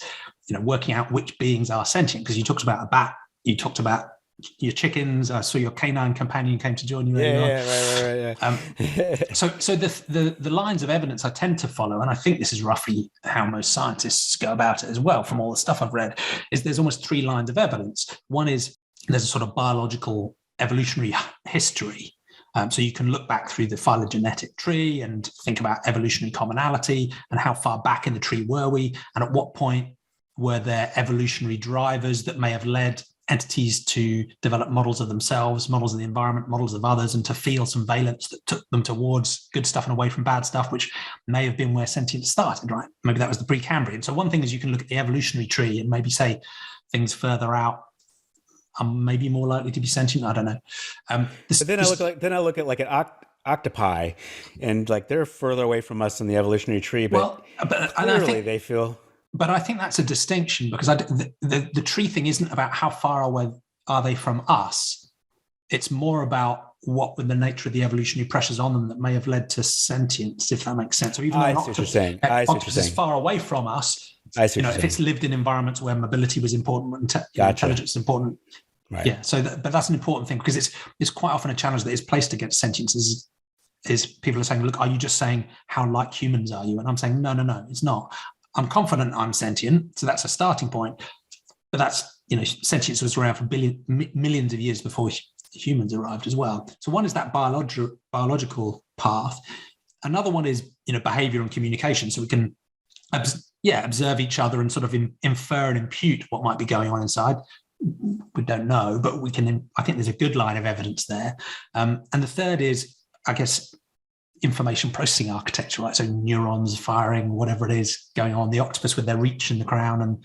working out which beings are sentient, because you talked about a bat, you talked about your chickens. I saw your canine companion came to join you. Right. So the lines of evidence I tend to follow, and I think this is roughly how most scientists go about it as well, from all the stuff I've read, is there's almost three lines of evidence. One is there's a sort of biological evolutionary history. So you can look back through the phylogenetic tree and think about evolutionary commonality and how far back in the tree were we, and at what point were there evolutionary drivers that may have led entities to develop models of themselves, models of the environment, models of others, and to feel some valence that took them towards good stuff and away from bad stuff, which may have been where sentience started, right? Maybe that was the Precambrian. So one thing is you can look at the evolutionary tree and maybe say things further out are maybe more likely to be sentient. I don't know. But then I look at like an octopi, and like they're further away from us in the evolutionary tree, but clearly they feel. But I think that's a distinction, because the tree thing isn't about how far away are they from us. It's more about what were the nature of the evolutionary pressures on them that may have led to sentience, if that makes sense. So even though octopus is far away from us, if it's lived in environments where mobility was important and intelligence is important. Right. Yeah. So, but that's an important thing, because it's quite often a challenge that is placed against sentience. Is people are saying, look, are you just saying how like humans are you? And I'm saying, no, it's not. I'm confident I'm sentient, so that's a starting point. But that's, sentience was around for millions of years before humans arrived as well. So one is that biological path. Another one is, behavior and communication. So we can, observe each other and sort of infer and impute what might be going on inside. We don't know, but we can. I think there's a good line of evidence there. And the third is, I guess, information processing architecture, right? So neurons firing, whatever it is going on, the octopus with their reach in the crown. And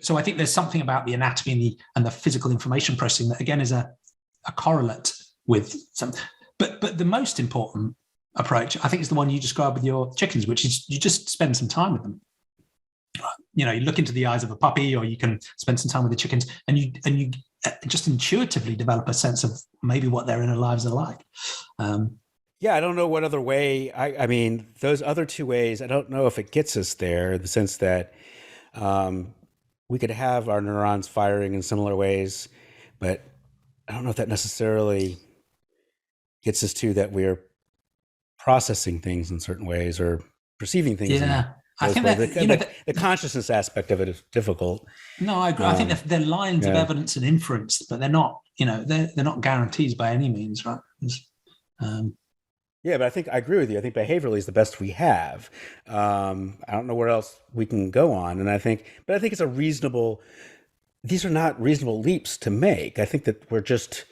so I think there's something about the anatomy and the physical information processing that, again, is a correlate with some. But the most important approach, I think, is the one you described with your chickens, which is you just spend some time with them. You look into the eyes of a puppy, or you can spend some time with the chickens, and you just intuitively develop a sense of maybe what their inner lives are like. Yeah, I don't know what other way. I mean, those other two ways, I don't know if it gets us there in the sense that um, we could have our neurons firing in similar ways, but I don't know if that necessarily gets us to that we're processing things in certain ways or perceiving things in Yeah, I those think ways. that, you know, The consciousness aspect of it is difficult. no, I agree. I think they're lines of Yeah. evidence and inference, but they're not, you know, they're not guarantees by any means, right? Um, Yeah, but I think I agree with you. I think behaviorally is the best we have. I don't know where else we can go on, and I think it's a reasonable. These are not reasonable leaps to make. I think that we're just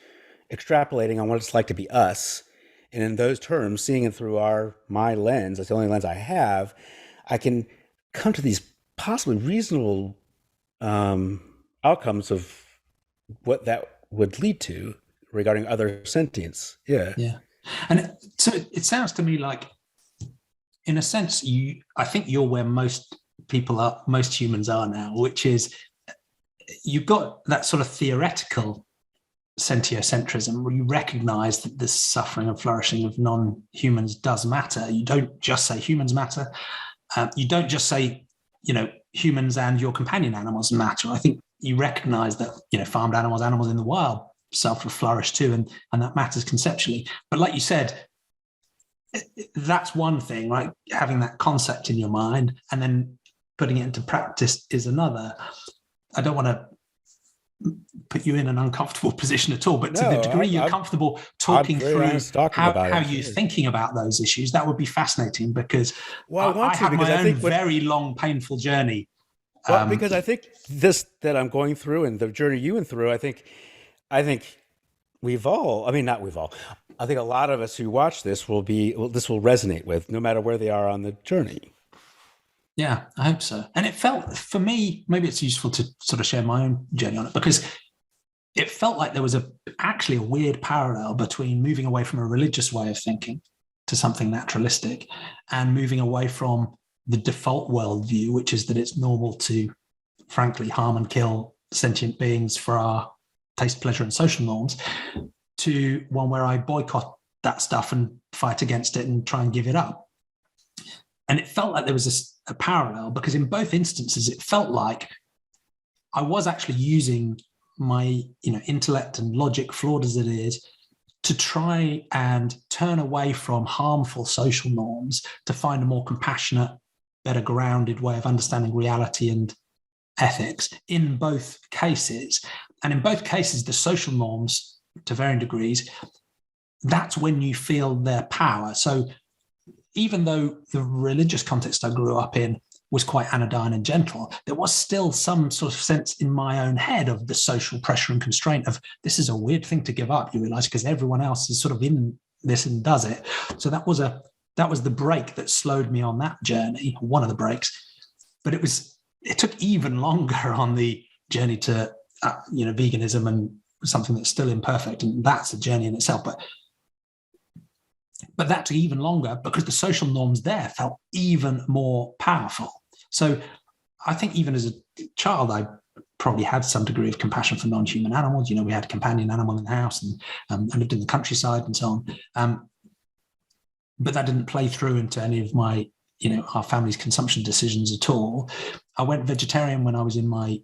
extrapolating on what it's like to be us, and in those terms, seeing it through my lens. That's the only lens I have. I can come to these possibly reasonable outcomes of what that would lead to regarding other sentience. Yeah. yeah. And so it sounds to me like, in a sense, I think you're where most people are, most humans are now, which is you've got that sort of theoretical sentiocentrism where you recognize that the suffering and flourishing of non-humans does matter. You don't just say humans matter. You don't just say, you know, humans and your companion animals matter. I think you recognize that, you know, farmed animals in the wild self-flourish too, and that matters conceptually. But like you said, that's one thing, right? Having that concept in your mind and then putting it into practice is another. I don't want to put you in an uncomfortable position at all, but to the degree you're comfortable talking through how you're thinking about those issues, that would be fascinating, because I have my own very long, painful journey. Well, because I think this that I'm going through and the journey you went through, I think we've all, I mean, not we've all, I think a lot of us who watch this this will resonate with, no matter where they are on the journey. Yeah, I hope so. And it felt, for me, maybe it's useful to sort of share my own journey on it, because it felt like there was actually a weird parallel between moving away from a religious way of thinking to something naturalistic and moving away from the default worldview, which is that it's normal to, frankly, harm and kill sentient beings for our taste, pleasure, and social norms, to one where I boycott that stuff and fight against it and try and give it up. And it felt like there was a parallel, because in both instances, it felt like I was actually using my, you know, intellect and logic, flawed as it is, to try and turn away from harmful social norms to find a more compassionate, better grounded way of understanding reality and ethics in both cases. And in both cases, the social norms, to varying degrees, that's when you feel their power. So even though the religious context I grew up in was quite anodyne and gentle, there was still some sort of sense in my own head of the social pressure and constraint of, this is a weird thing to give up, you realize, because everyone else is sort of in this and does it. So that was the break that slowed me on that journey, one of the breaks. But it took even longer on the journey to veganism, and something that's still imperfect, and that's a journey in itself. But that took even longer because the social norms there felt even more powerful. So I think even as a child, I probably had some degree of compassion for non-human animals. You know, we had a companion animal in the house, and I lived in the countryside and so on. But that didn't play through into any of my, you know, our family's consumption decisions at all. I went vegetarian when I was in my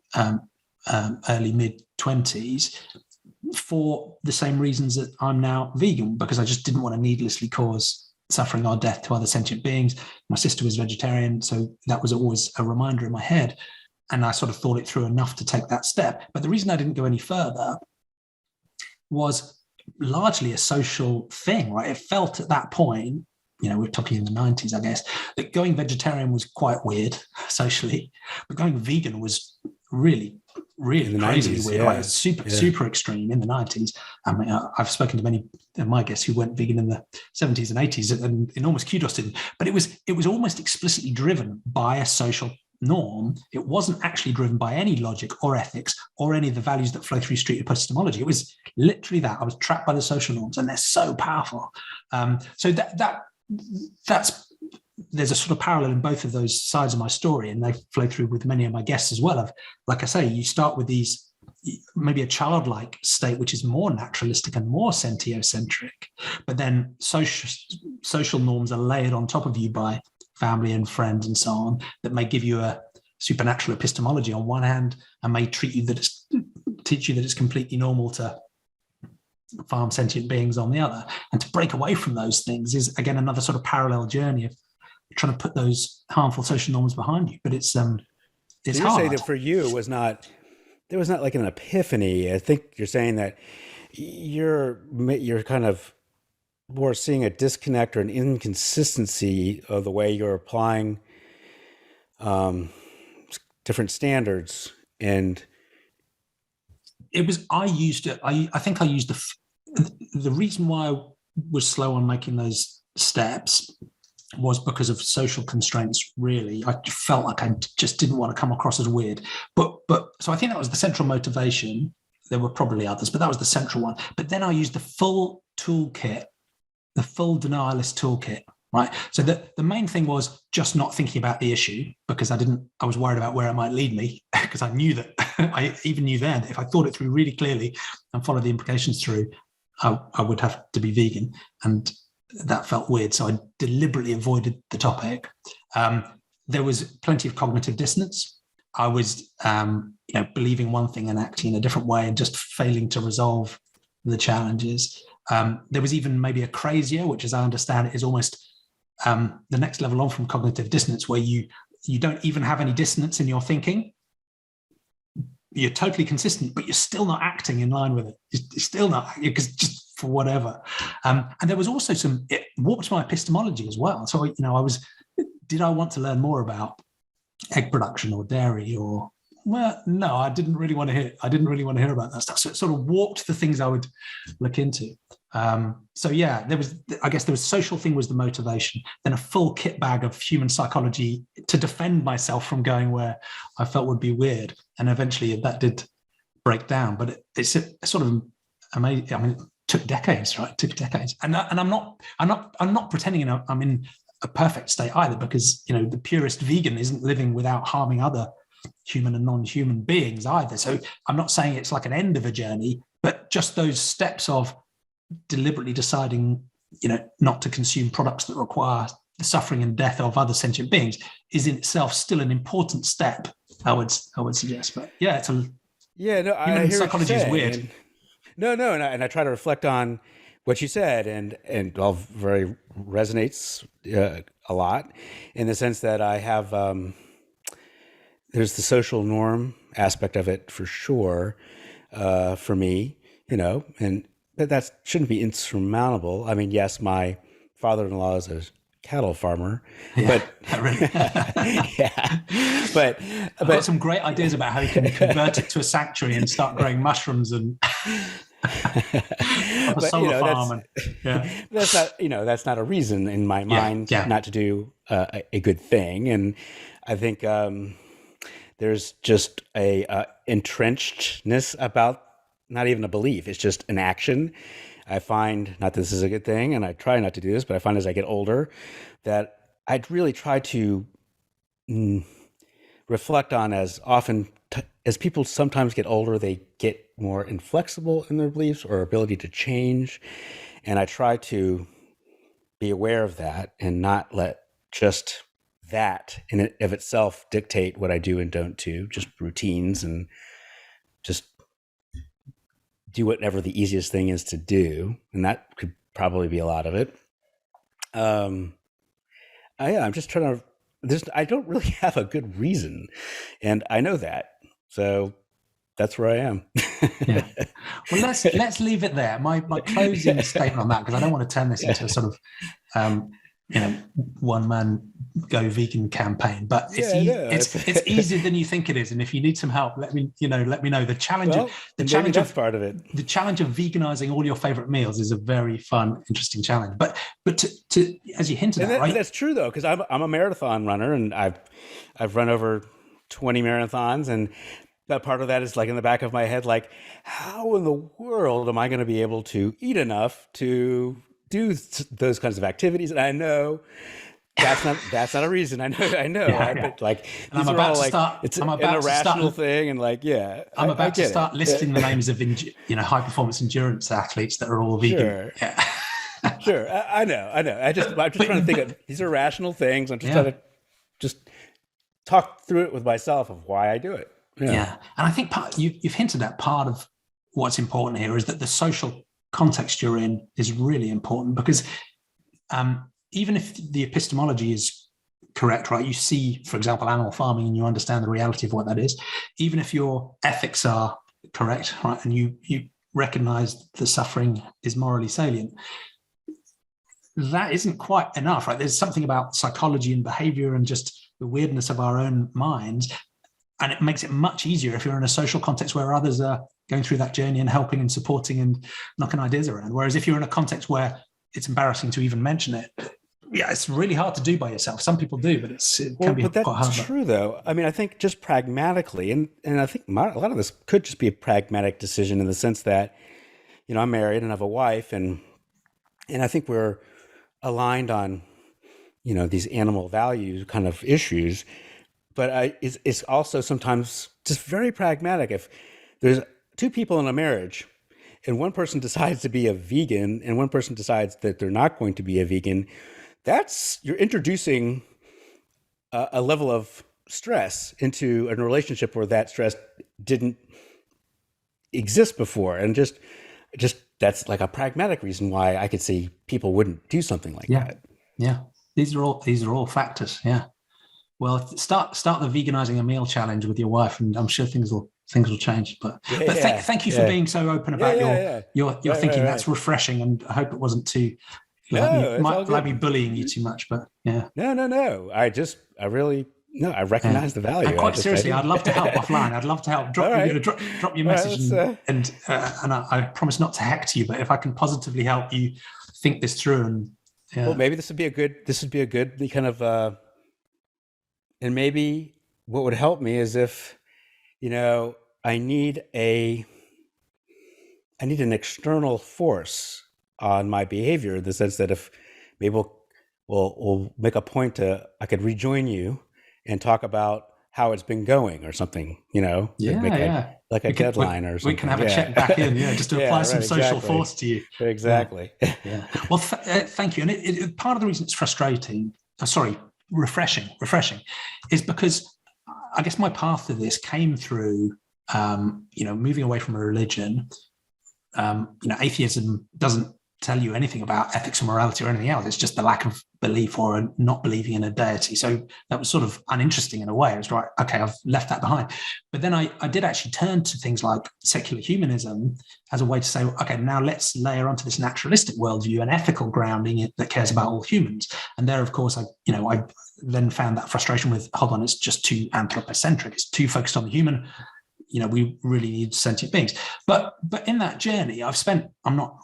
early mid-20s for the same reasons that I'm now vegan, because I just didn't want to needlessly cause suffering or death to other sentient beings. My sister was vegetarian, so that was always a reminder in my head. And I sort of thought it through enough to take that step. But the reason I didn't go any further was largely a social thing, right? It felt at that point, you know, we're talking in the 90s, I guess, that going vegetarian was quite weird socially, but going vegan was really crazily 90s, weird, yeah. right? Super extreme in the 90s. I mean, I've spoken to many of my guests who went vegan in the 70s and 80s, and enormous kudos to them. But it was almost explicitly driven by a social norm. It wasn't actually driven by any logic or ethics or any of the values that flow through street epistemology. It was literally that. I was trapped by the social norms, and they're so powerful. So there's a sort of parallel in both of those sides of my story, and they flow through with many of my guests as well. Of, like I say, you start with these maybe a childlike state, which is more naturalistic and more sentiocentric, but then social norms are layered on top of you by family and friends and so on, that may give you a supernatural epistemology on one hand, and may teach you that it's completely normal to farm sentient beings on the other. And to break away from those things is, again, another sort of parallel journey of trying to put those harmful social norms behind you. But it's hard. You're saying that for you there was not like an epiphany. I think you're saying that you're kind of more seeing a disconnect or an inconsistency of the way you're applying different standards. And it was, I think I used the reason why I was slow on making those steps was because of social constraints, really. I felt like I just didn't want to come across as weird. But so I think that was the central motivation. There were probably others, but that was the central one. But then I used the full toolkit, the full denialist toolkit, right? So the main thing was just not thinking about the issue, because I was worried about where it might lead me, because I knew that, I even knew then, if I thought it through really clearly and followed the implications through, I would have to be vegan. And that felt weird. So I deliberately avoided the topic. There was plenty of cognitive dissonance. I was, believing one thing and acting in a different way and just failing to resolve the challenges. There was even maybe a crazier, which, as I understand it, is almost the next level on from cognitive dissonance, where you don't even have any dissonance in your thinking. You're totally consistent, but you're still not acting in line with it. You're still not, because just for whatever. And there was also it warped my epistemology as well. So, did I want to learn more about egg production or dairy or, well, no, I didn't really want to hear about that stuff. So it sort of warped the things I would look into. I guess there was social thing was the motivation, then a full kit bag of human psychology to defend myself from going where I felt would be weird. And eventually that did break down, but it's a sort of amazing. I mean, it took decades, right? It took decades. And I'm not pretending I'm in a perfect state either, because, the purist vegan isn't living without harming other human and non-human beings either. So I'm not saying it's like an end of a journey, but just those steps of deliberately deciding, not to consume products that require the suffering and death of other sentient beings is in itself still an important step, I would suggest. But yeah, human psychology is weird. And I try to reflect on what you said, and all very resonates a lot, in the sense that I have there's the social norm aspect of it for sure, for me, and that shouldn't be insurmountable. I mean, yes, my father-in-law is a cattle farmer, but I've got some great ideas about how you can convert it to a sanctuary and start growing mushrooms and a solar farm. That's not a reason in my mind not to do a good thing. And I think there's just a entrenchedness about not even a belief. It's just an action. I find, not that this is a good thing, and I try not to do this, but I find as I get older that I'd really try to reflect on, as often as people sometimes get older, they get more inflexible in their beliefs or ability to change. And I try to be aware of that and not let just that in and of itself dictate what I do and don't do, just routines, and just do whatever the easiest thing is to do. And that could probably be a lot of it. I'm just trying to, I don't really have a good reason, and I know that. So that's where I am. Yeah. Well, let's leave it there. My closing statement on that, because I don't want to turn this into a sort of one man go vegan campaign, but it's easier than you think it is. And if you need some help, let me know. The challenge of part of it. The challenge of veganizing all your favorite meals is a very fun, interesting challenge. But to as you hinted at, right? That's true though, because I'm a marathon runner, and I've run over 20 marathons, and that part of that is like in the back of my head, like, how in the world am I going to be able to eat enough to do those kinds of activities? And I know That's not a reason. I know. Yeah, But like and these I'm are about all to like start. it's I'm an about to irrational start. thing, and like I'm I about to get start listing it. the names of high performance endurance athletes that are all vegan. Sure, Yeah, sure. I know. I'm just trying to think but of these are rational things. I'm just trying yeah, to just talk through it with myself of why I do it. Yeah. yeah, and I think you've hinted at part of what's important here is that the social context you're in is really important because even if the epistemology is correct, right? You see, for example, animal farming and you understand the reality of what that is. Even if your ethics are correct, right, and you recognize the suffering is morally salient, that isn't quite enough, right? There's something about psychology and behavior and just the weirdness of our own minds. And it makes it much easier if you're in a social context where others are going through that journey and helping and supporting and knocking ideas around. Whereas if you're in a context where it's embarrassing to even mention it, yeah, it's really hard to do by yourself. Some people do, but it can be but quite that's hard. true, though. I mean, I think just pragmatically, and I think a lot of this could just be a pragmatic decision in the sense that, I'm married and have a wife, and I think we're aligned on, these animal value kind of issues. But it's also sometimes just very pragmatic. If there's two people in a marriage, and one person decides to be a vegan, and one person decides that they're not going to be a vegan, you're introducing a level of stress into a relationship where that stress didn't exist before, and just that's like a pragmatic reason why I could see people wouldn't do something like that. Yeah, these are all factors. Yeah. Well, start the veganizing a meal challenge with your wife, and I'm sure things will change. But thank you for being so open about your thinking. Right. That's refreshing, and I hope it wasn't too. Might be bullying you too much, but yeah. No. I recognize the value. And quite seriously, I'd love to help offline. I'd love to help. Drop your message, and I promise not to heck you, but if I can positively help you think this through, and well, maybe this would be a good kind of. And maybe what would help me is if, I need an external force on my behavior in the sense that if maybe we'll make a point I could rejoin you and talk about how it's been going or something, like a deadline or something. We can have a check back in, just to apply some social force to you. Exactly. Yeah. Well, thank you. And part of the reason it's frustrating, refreshing, is because I guess my path to this came through, moving away from a religion. Atheism doesn't tell you anything about ethics or morality or anything else. It's just the lack of belief or not believing in a deity. So that was sort of uninteresting in a way. It was right, okay, I've left that behind. But then I did actually turn to things like secular humanism as a way to say, okay, now let's layer onto this naturalistic worldview an ethical grounding that cares about all humans. And there, of course, I then found that frustration with, hold on, it's just too anthropocentric. It's too focused on the human. We really need sentient beings. But in that journey, I'm not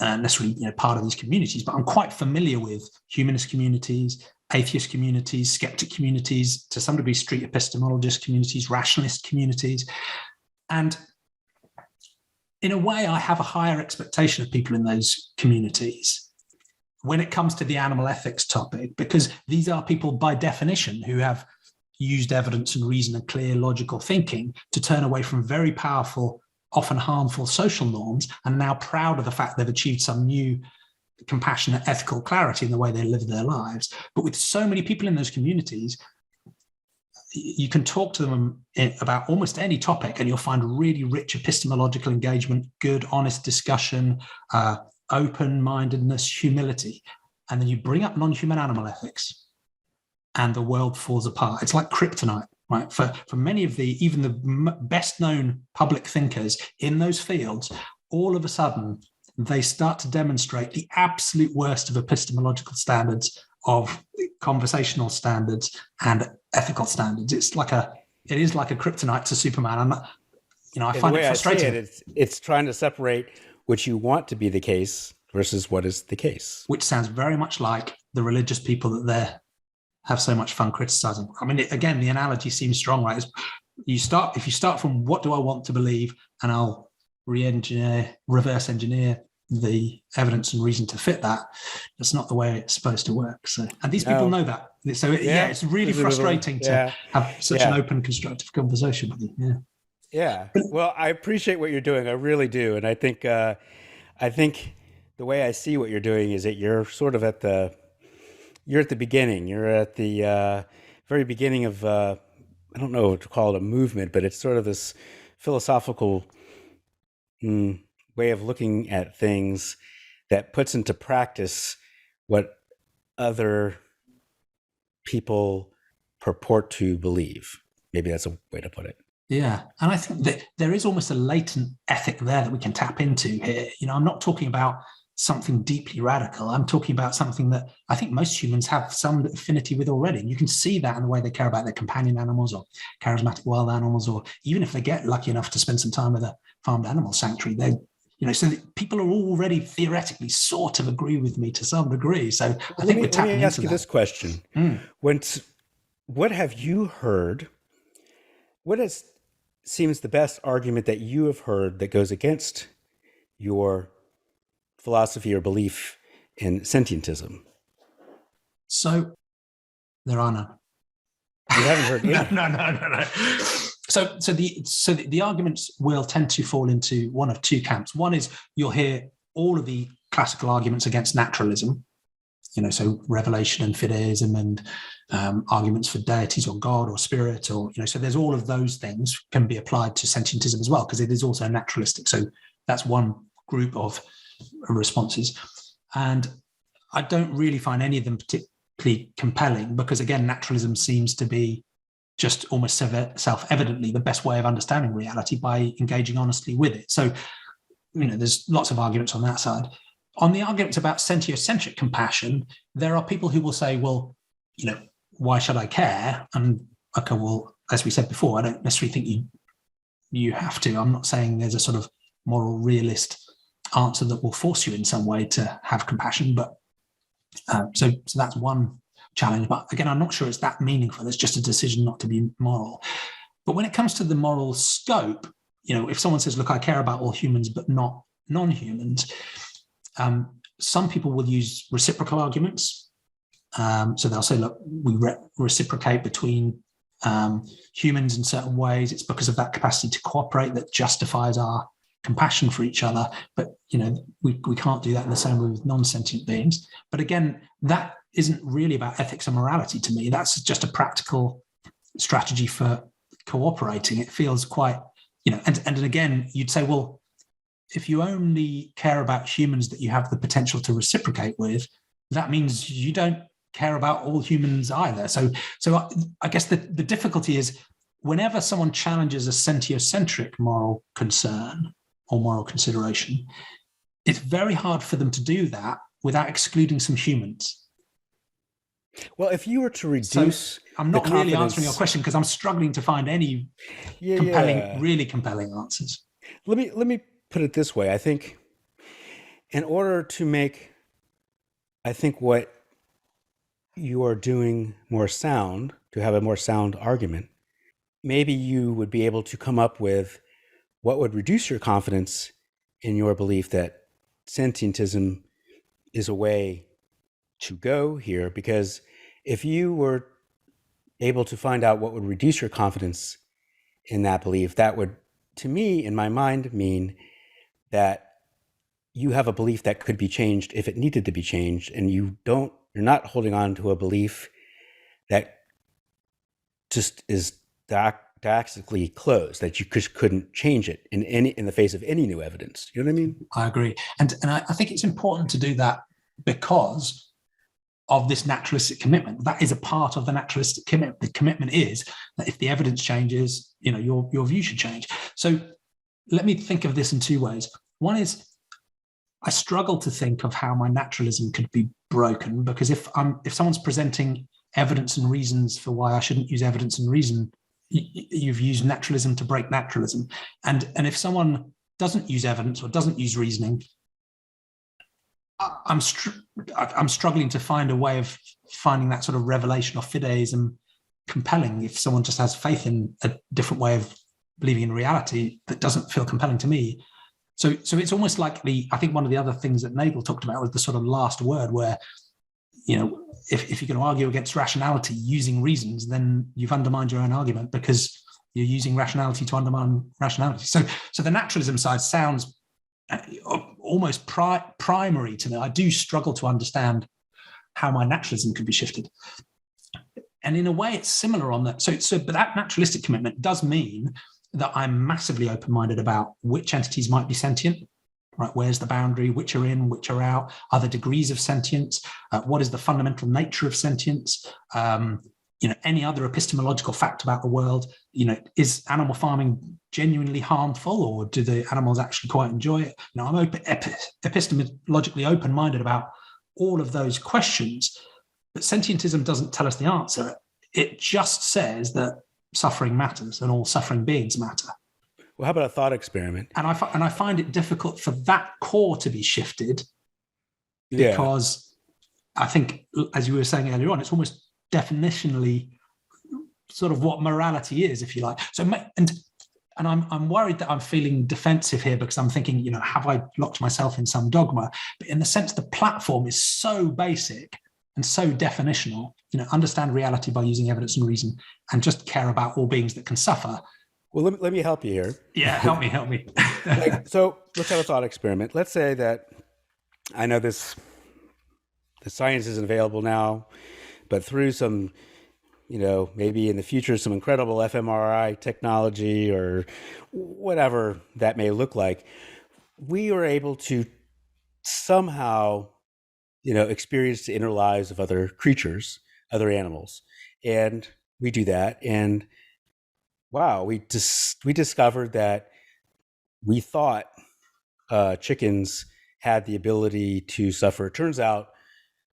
necessarily part of these communities, but I'm quite familiar with humanist communities, atheist communities, skeptic communities, to some degree street epistemologist communities, rationalist communities. And in a way, I have a higher expectation of people in those communities when it comes to the animal ethics topic, because these are people by definition who have used evidence and reason and clear logical thinking to turn away from very powerful, often harmful social norms, and are now proud of the fact they've achieved some new compassionate ethical clarity in the way they live their lives. But with so many people in those communities, you can talk to them about almost any topic and you'll find really rich epistemological engagement, good, honest discussion, open-mindedness, humility. And then you bring up non-human animal ethics and the world falls apart. It's like kryptonite. Right. For many of even the best known public thinkers in those fields, all of a sudden they start to demonstrate the absolute worst of epistemological standards, of conversational standards and ethical standards. It is like a kryptonite to Superman. I find it frustrating. It's trying to separate what you want to be the case versus what is the case. Which sounds very much like the religious people that they're have so much fun criticizing. I mean, again, the analogy seems strong, right? If you start from what do I want to believe, and I'll reverse engineer the evidence and reason to fit that, That's not the way it's supposed to work. So, and these people know that. So it's really frustrating to have such an open, constructive conversation with you. Yeah. Yeah. Well, I appreciate what you're doing. I really do. And I think the way I see what you're doing is that you're sort of at the beginning. You're at the very beginning of, I don't know what to call it, a movement, but it's sort of this philosophical way of looking at things that puts into practice what other people purport to believe. Maybe that's a way to put it. Yeah. And I think that there is almost a latent ethic there that we can tap into here. I'm not talking about something deeply radical. I'm talking about something that I think most humans have some affinity with already. And you can see that in the way they care about their companion animals or charismatic wild animals, or even if they get lucky enough to spend some time with a farmed animal sanctuary, so people are already theoretically sort of agree with me to some degree. So I think we're tapping into that. Let me ask you this question. What have you heard? What seems the best argument that you have heard that goes against your philosophy or belief in sentientism? So there are none. You haven't heard any? No. So the arguments will tend to fall into one of two camps. One is you'll hear all of the classical arguments against naturalism, so revelation and fideism and arguments for deities or God or spirit, or so there's all of those things can be applied to sentientism as well, because it is also naturalistic. So that's one group of responses, and I don't really find any of them particularly compelling, because again, naturalism seems to be just almost self-evidently the best way of understanding reality by engaging honestly with it. So, there's lots of arguments on that side. On the arguments about sentiocentric compassion, there are people who will say, well, why should I care? And okay, well, as we said before, I don't necessarily think you have to. I'm not saying there's a sort of moral realist answer that will force you in some way to have compassion, but so that's one challenge. But again, I'm not sure it's that meaningful. It's just a decision not to be moral. But when it comes to the moral scope, if someone says, look, I care about all humans but not non-humans, some people will use reciprocal arguments. So they'll say, look, we reciprocate between humans in certain ways. It's because of that capacity to cooperate that justifies our compassion for each other. But, we can't do that in the same way with non-sentient beings. But again, that isn't really about ethics and morality to me. That's just a practical strategy for cooperating. It feels quite, and again, you'd say, well, if you only care about humans that you have the potential to reciprocate with, that means you don't care about all humans either. So I guess the difficulty is whenever someone challenges a sentiocentric moral concern or moral consideration, it's very hard for them to do that without excluding some humans. Well, if you were to reduce, I'm not really answering your question because I'm struggling to find any really compelling answers. Let me put it this way. I think in order to make, what you are doing more sound, to have a more sound argument, maybe you would be able to come up with what would reduce your confidence in your belief that sentientism is a way to go here. Because if you were able to find out what would reduce your confidence in that belief, that would, to me, in my mind, mean that you have a belief that could be changed if it needed to be changed, and you're not holding on to a belief that just is didactically closed, that you just couldn't change it in the face of any new evidence. You know what I mean? I agree. And I think it's important to do that because of this naturalistic commitment. That is a part of the naturalistic commitment. The commitment is that if the evidence changes, your view should change. So let me think of this in two ways. One is I struggle to think of how my naturalism could be broken, because if someone's presenting evidence and reasons for why I shouldn't use evidence and reason, you've used naturalism to break naturalism. And if someone doesn't use evidence or doesn't use reasoning, I'm struggling to find a way of finding that sort of revelation or fideism compelling if someone just has faith in a different way of believing in reality that doesn't feel compelling to me. So it's almost like I think one of the other things that Nagel talked about was the sort of last word where, if you're going to argue against rationality using reasons, then you've undermined your own argument because you're using rationality to undermine rationality. So the naturalism side sounds almost primary to me. I do struggle to understand how my naturalism could be shifted. And in a way, it's similar on that. But that naturalistic commitment does mean that I'm massively open-minded about which entities might be sentient, right? Where's the boundary? Which are in, which are out? Are there degrees of sentience? What is the fundamental nature of sentience? Any other epistemological fact about the world? Is animal farming genuinely harmful, or do the animals actually quite enjoy it? I'm epistemologically open-minded about all of those questions, but sentientism doesn't tell us the answer. It just says that suffering matters and all suffering beings matter. Well, how about a thought experiment? And I find it difficult for that core to be shifted because I think, as you were saying earlier on, it's almost definitionally sort of what morality is, if you like. So, and I'm worried that I'm feeling defensive here because I'm thinking, have I locked myself in some dogma? But in the sense the platform is so basic and so definitional, understand reality by using evidence and reason and just care about all beings that can suffer. Well, let me help you here. Yeah, help me. So let's have a thought experiment. Let's say that I know the science isn't available now, but through some, maybe in the future, some incredible fMRI technology or whatever that may look like, we are able to somehow experience the inner lives of other creatures, other animals. And we do that. And wow, we discovered that we thought chickens had the ability to suffer. It turns out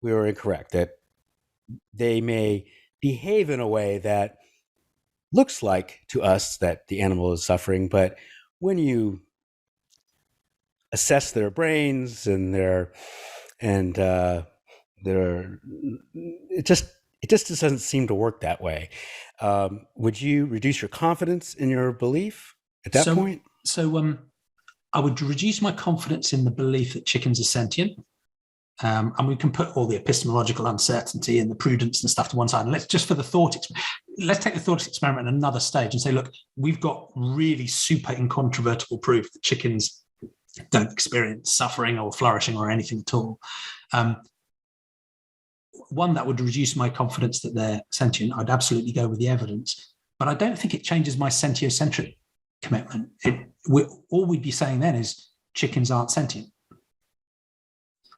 we were incorrect, that they may behave in a way that looks like to us that the animal is suffering. But when you assess their brains and it just doesn't seem to work that way. Would you reduce your confidence in your belief at that point? So I would reduce my confidence in the belief that chickens are sentient. And we can put all the epistemological uncertainty and the prudence and stuff to one side. And let's take the thought experiment another stage and say, look, we've got really super incontrovertible proof that chickens don't experience suffering or flourishing or anything at all. One, that would reduce my confidence that they're sentient. I'd absolutely go with the evidence, but I don't think it changes my sentiocentric commitment. All we'd be saying then is chickens aren't sentient.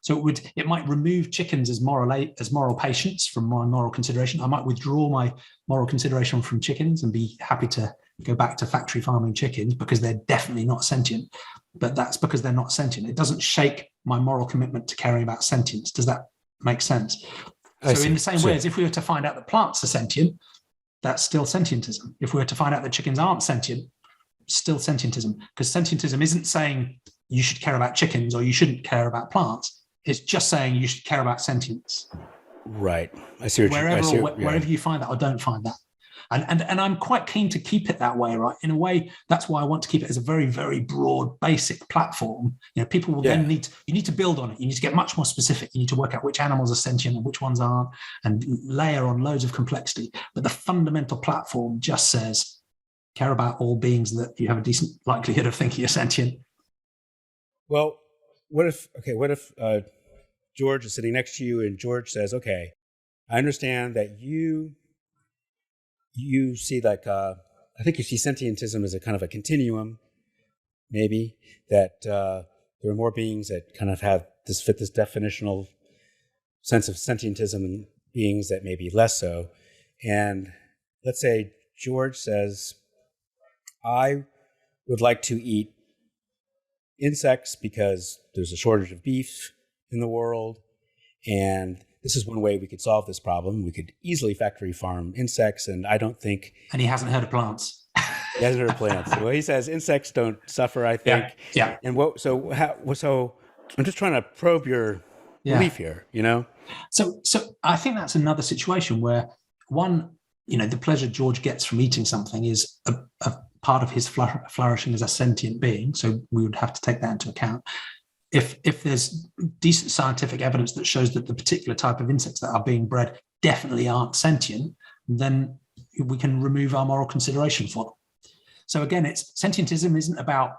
So it might remove chickens as moral patients from my moral consideration. I might withdraw my moral consideration from chickens and be happy to go back to factory farming chickens because they're definitely not sentient. But that's because they're not sentient. It doesn't shake my moral commitment to caring about sentience. Does that make sense? So in the same way as if we were to find out that plants are sentient, that's still sentientism. If we were to find out that chickens aren't sentient, still sentientism. Because sentientism isn't saying you should care about chickens or you shouldn't care about plants. It's just saying you should care about sentience. Right. I see what wherever you find that or don't find that. And I'm quite keen to keep it that way, right? In a way, that's why I want to keep it as a very, very broad, basic platform. People will then you need to build on it. You need to get much more specific. You need to work out which animals are sentient and which ones aren't, and layer on loads of complexity. But the fundamental platform just says, care about all beings that you have a decent likelihood of thinking are sentient. Well, what if George is sitting next to you and George says, okay, I understand that you see I think you see sentientism as a kind of a continuum, maybe, that there are more beings that kind of fit this definitional sense of sentientism and beings that may be less so. And let's say George says, I would like to eat insects because there's a shortage of beef in the world, and this is one way we could solve this problem. We could easily factory farm insects, and I don't think... And he hasn't heard of plants. He hasn't heard of plants. Well, he says insects don't suffer, I think. Yeah. And so I'm just trying to probe your belief here, So I think that's another situation where one, the pleasure George gets from eating something is a part of his flourishing as a sentient being. So we would have to take that into account. If there's decent scientific evidence that shows that the particular type of insects that are being bred definitely aren't sentient, then we can remove our moral consideration for them. So again, sentientism isn't about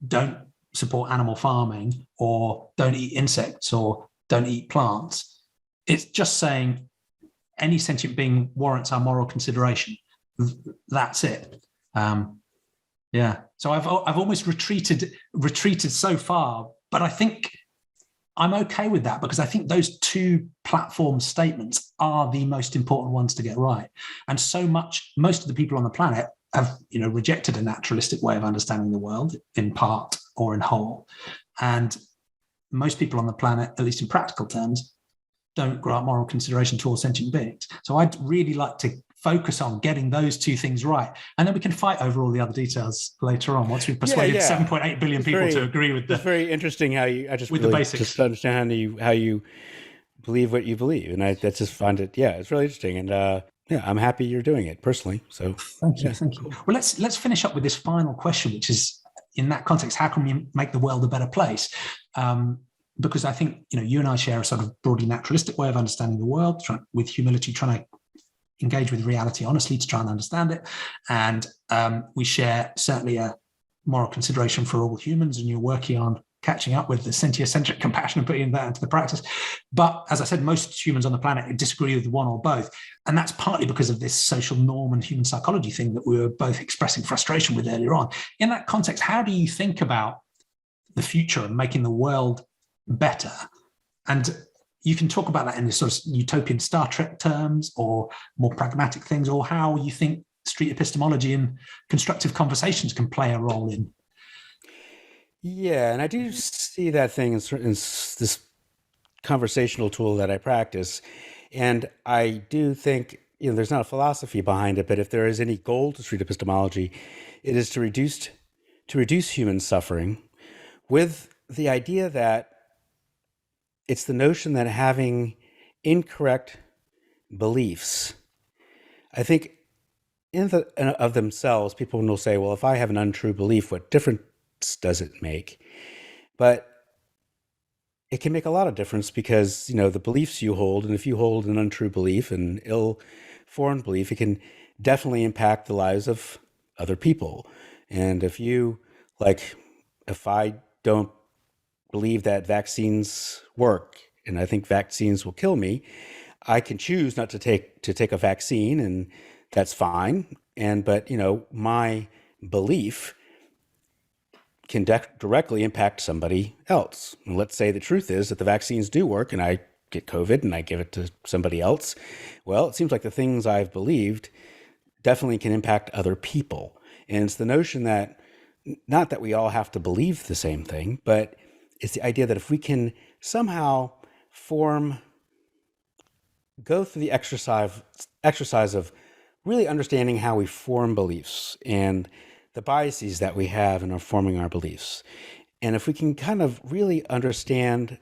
don't support animal farming or don't eat insects or don't eat plants. It's just saying any sentient being warrants our moral consideration. That's it. So I've almost retreated so far, but I think I'm okay with that because I think those two platform statements are the most important ones to get right. And most of the people on the planet have, rejected a naturalistic way of understanding the world in part or in whole. And most people on the planet, at least in practical terms, don't grant moral consideration to all sentient beings. So I'd really like to focus on getting those two things right. And then we can fight over all the other details later on once we've persuaded 7.8 billion people to agree with It's very interesting how you, the basics. Just understand how you believe what you believe. And I just find it, it's really interesting. And I'm happy you're doing it personally. So thank you. Well, let's finish up with this final question, which is in that context, how can we make the world a better place? Because I think, you and I share a sort of broadly naturalistic way of understanding the world, with humility, trying to engage with reality honestly to try and understand it. And we share certainly a moral consideration for all humans, and you're working on catching up with the sentient-centric compassion and putting that into the practice. But as I said, most humans on the planet disagree with one or both. And that's partly because of this social norm and human psychology thing that we were both expressing frustration with earlier on. In that context, how do you think about the future and making the world better? And you can talk about that in this sort of utopian Star Trek terms or more pragmatic things, or how you think street epistemology and constructive conversations can play a role in. Yeah, and I do see that thing in this conversational tool that I practice. And I do think, there's not a philosophy behind it, but if there is any goal to street epistemology, it is to reduce human suffering, with the idea that it's the notion that having incorrect beliefs, I think of themselves, people will say, well, if I have an untrue belief, what difference does it make? But it can make a lot of difference because, the beliefs you hold, and if you hold an untrue belief, an ill-formed belief, it can definitely impact the lives of other people. And if I don't believe that vaccines work, and I think vaccines will kill me, I can choose not to take a vaccine, and that's fine. But my belief can directly impact somebody else. And let's say the truth is that the vaccines do work, and I get COVID and I give it to somebody else. Well, it seems like the things I've believed definitely can impact other people. And it's the notion that not that we all have to believe the same thing, but it's the idea that if we can somehow go through the exercise of really understanding how we form beliefs and the biases that we have in our forming our beliefs. And if we can kind of really understand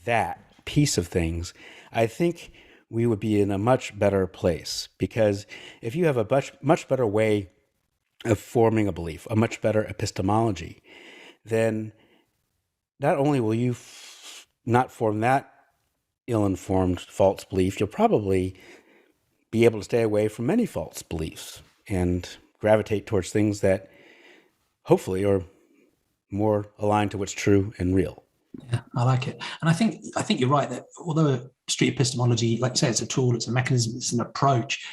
that piece of things, I think we would be in a much better place. Because if you have a much better way of forming a belief, a much better epistemology, then not only will you not form that ill-informed false belief, you'll probably be able to stay away from many false beliefs and gravitate towards things that hopefully are more aligned to what's true and real. Yeah, I like it. And I think you're right that although street epistemology, like you say, it's a tool, it's a mechanism, it's an approach,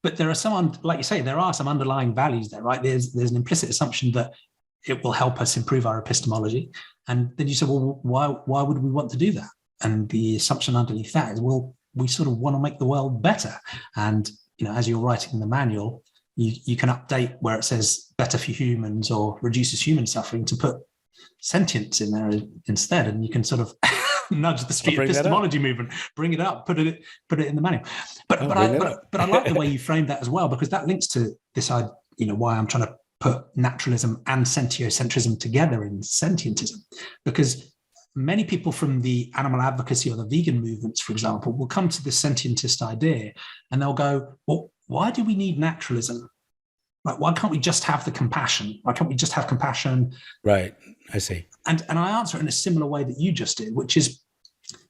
but there are some, like you say, there are some underlying values there, right? There's an implicit assumption that it will help us improve our epistemology. And then you say, well, why would we want to do that? And the assumption underneath that is, well, we sort of want to make the world better. And, as you're writing in the manual, you can update where it says better for humans or reduces human suffering to put sentience in there instead. And you can sort of nudge the street epistemology movement, bring it up, put it in the manual. But I like the way you framed that as well, because that links to this, why I'm trying to put naturalism and sentiocentrism together in sentientism, because many people from the animal advocacy or the vegan movements, for example, will come to the sentientist idea and they'll go, well, why do we need naturalism Right? Why can't we just have the compassion? Why can't we just have compassion? Right. I see. And I answer it in a similar way that you just did, which is,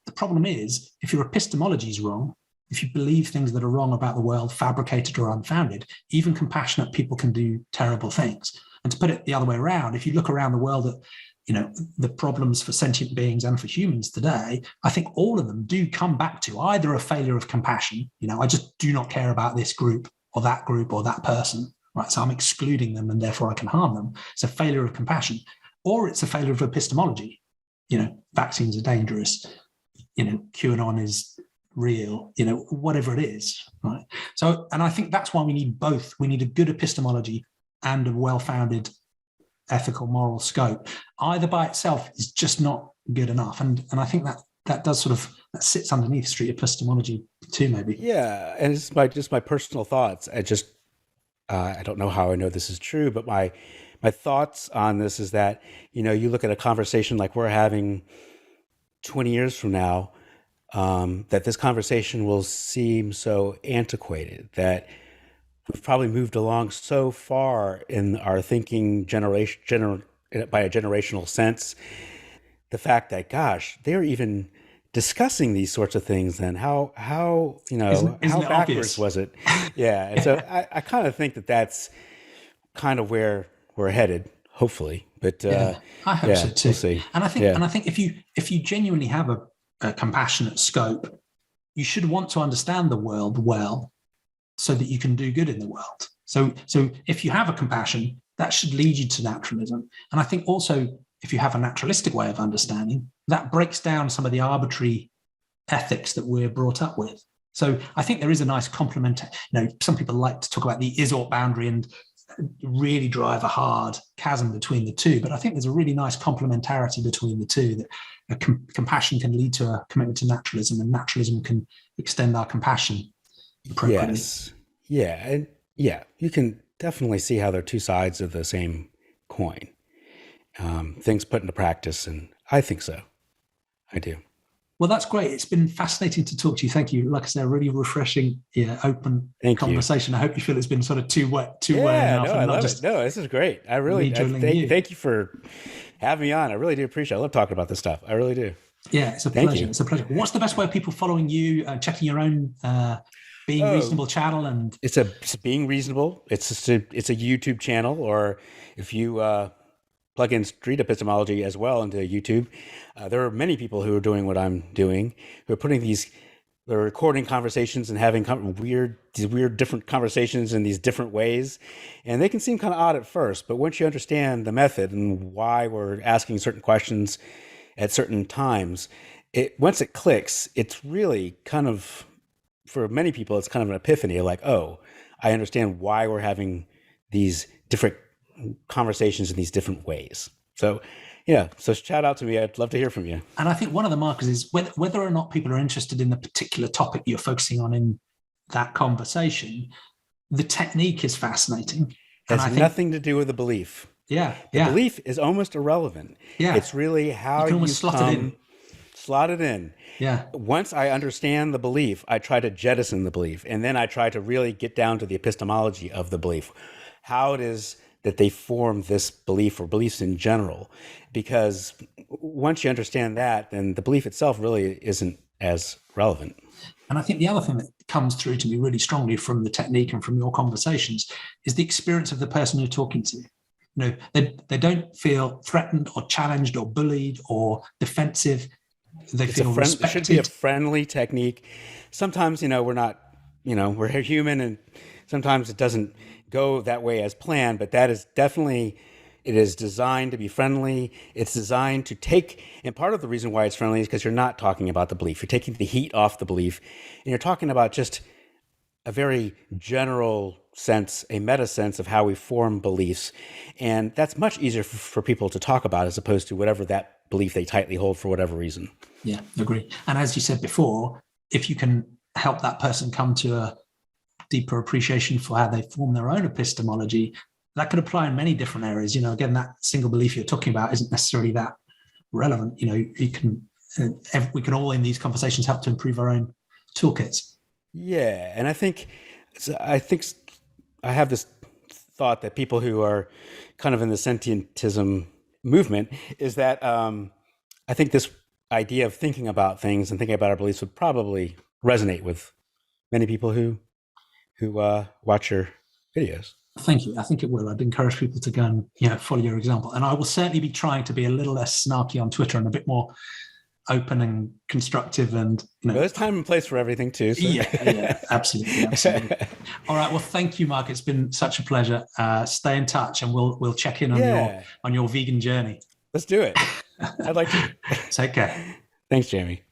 the problem is, if your epistemology is wrong, if you believe things that are wrong about the world, fabricated or unfounded, even compassionate people can do terrible things. And to put it the other way around, if you look around the world at, the problems for sentient beings and for humans today, I think all of them do come back to either a failure of compassion. I just do not care about this group or that person, right? So I'm excluding them and therefore I can harm them. It's a failure of compassion, or it's a failure of epistemology. Vaccines are dangerous. QAnon is real, whatever it is, right? So, and I think that's why we need both. We need a good epistemology and a well-founded ethical, moral scope. Either by itself is just not good enough. And I think that does that sits underneath street epistemology too, maybe. Yeah, and it's just my personal thoughts. I don't know how I know this is true, but my thoughts on this is that, you look at a conversation like we're having 20 years from now, that this conversation will seem so antiquated, that we've probably moved along so far in our thinking by a generational sense. The fact that, gosh, they're even discussing these sorts of things, then how how backwards obvious? was it? Yeah. And so I kind of think that that's kind of where we're headed, hopefully. But I hope so too. We'll see. And I think if you genuinely have a compassionate scope, you should want to understand the world well, so that you can do good in the world. So if you have a compassion, that should lead you to naturalism. And I think also, if you have a naturalistic way of understanding, that breaks down some of the arbitrary ethics that we're brought up with. So I think there is a nice complement. Some people like to talk about the is-ought boundary and really drive a hard chasm between the two. But I think there's a really nice complementarity between the two, that compassion can lead to a commitment to naturalism, and naturalism can extend our compassion. Yes. Yeah. And you can definitely see how they're two sides of the same coin. Things put into practice, and I think so. I do. Well, that's great. It's been fascinating to talk to you. Thank you. Like I said, a really refreshing, open conversation. I hope you feel it's been sort of two way enough. No, I love it. No, this is great. I really thank you for having me on. I really do appreciate it. I love talking about this stuff. I really do. Yeah, it's a pleasure. It's a pleasure. What's the best way of people following you, checking your own Being Reasonable channel? And it's Being Reasonable. It's a YouTube channel, or if you plug in street epistemology as well into YouTube, there are many people who are doing what I'm doing, who are they're recording conversations and having these weird different conversations in these different ways. And they can seem kind of odd at first, but once you understand the method and why we're asking certain questions at certain times, once it clicks, it's really kind of, for many people, it's kind of an epiphany, like, oh, I understand why we're having these different conversations in these different ways. So shout out to me. I'd love to hear from you. And I think one of the markers is whether or not people are interested in the particular topic you're focusing on in that conversation. The technique is fascinating. It has nothing to do with the belief. The belief is almost irrelevant. Yeah. It's really how you slot it in. Yeah. Once I understand the belief, I try to jettison the belief, and then I try to really get down to the epistemology of the belief, how it is that they form this belief, or beliefs in general. Because once you understand that, then the belief itself really isn't as relevant. And I think the other thing that comes through to me really strongly from the technique and from your conversations is the experience of the person you're talking to. They don't feel threatened or challenged or bullied or defensive. They feel respected. It should be a friendly technique. Sometimes, we're not, we're human, and sometimes it doesn't go that way as planned, but that is definitely, it is designed to be friendly. It's designed to take, and part of the reason why it's friendly is because you're not talking about the belief. You're taking the heat off the belief, and you're talking about just a very general sense, a meta sense of how we form beliefs. And that's much easier for people to talk about, as opposed to whatever that belief they tightly hold for whatever reason. Yeah, agree. And as you said before, if you can help that person come to a deeper appreciation for how they form their own epistemology, that could apply in many different areas. Again, that single belief you're talking about isn't necessarily that relevant. We can all in these conversations help to improve our own toolkits. Yeah, and I think I have this thought that people who are kind of in the sentientism movement is that I think this idea of thinking about things and thinking about our beliefs would probably resonate with many people who watch your videos. Thank you. I think it will. I'd encourage people to go and follow your example. And I will certainly be trying to be a little less snarky on Twitter and a bit more open and constructive. And there's time and place for everything too. So. Yeah, absolutely. All right. Well, thank you, Mark. It's been such a pleasure. Stay in touch, and we'll check in on your vegan journey. Let's do it. I'd like to. Take care. Thanks, Jamie.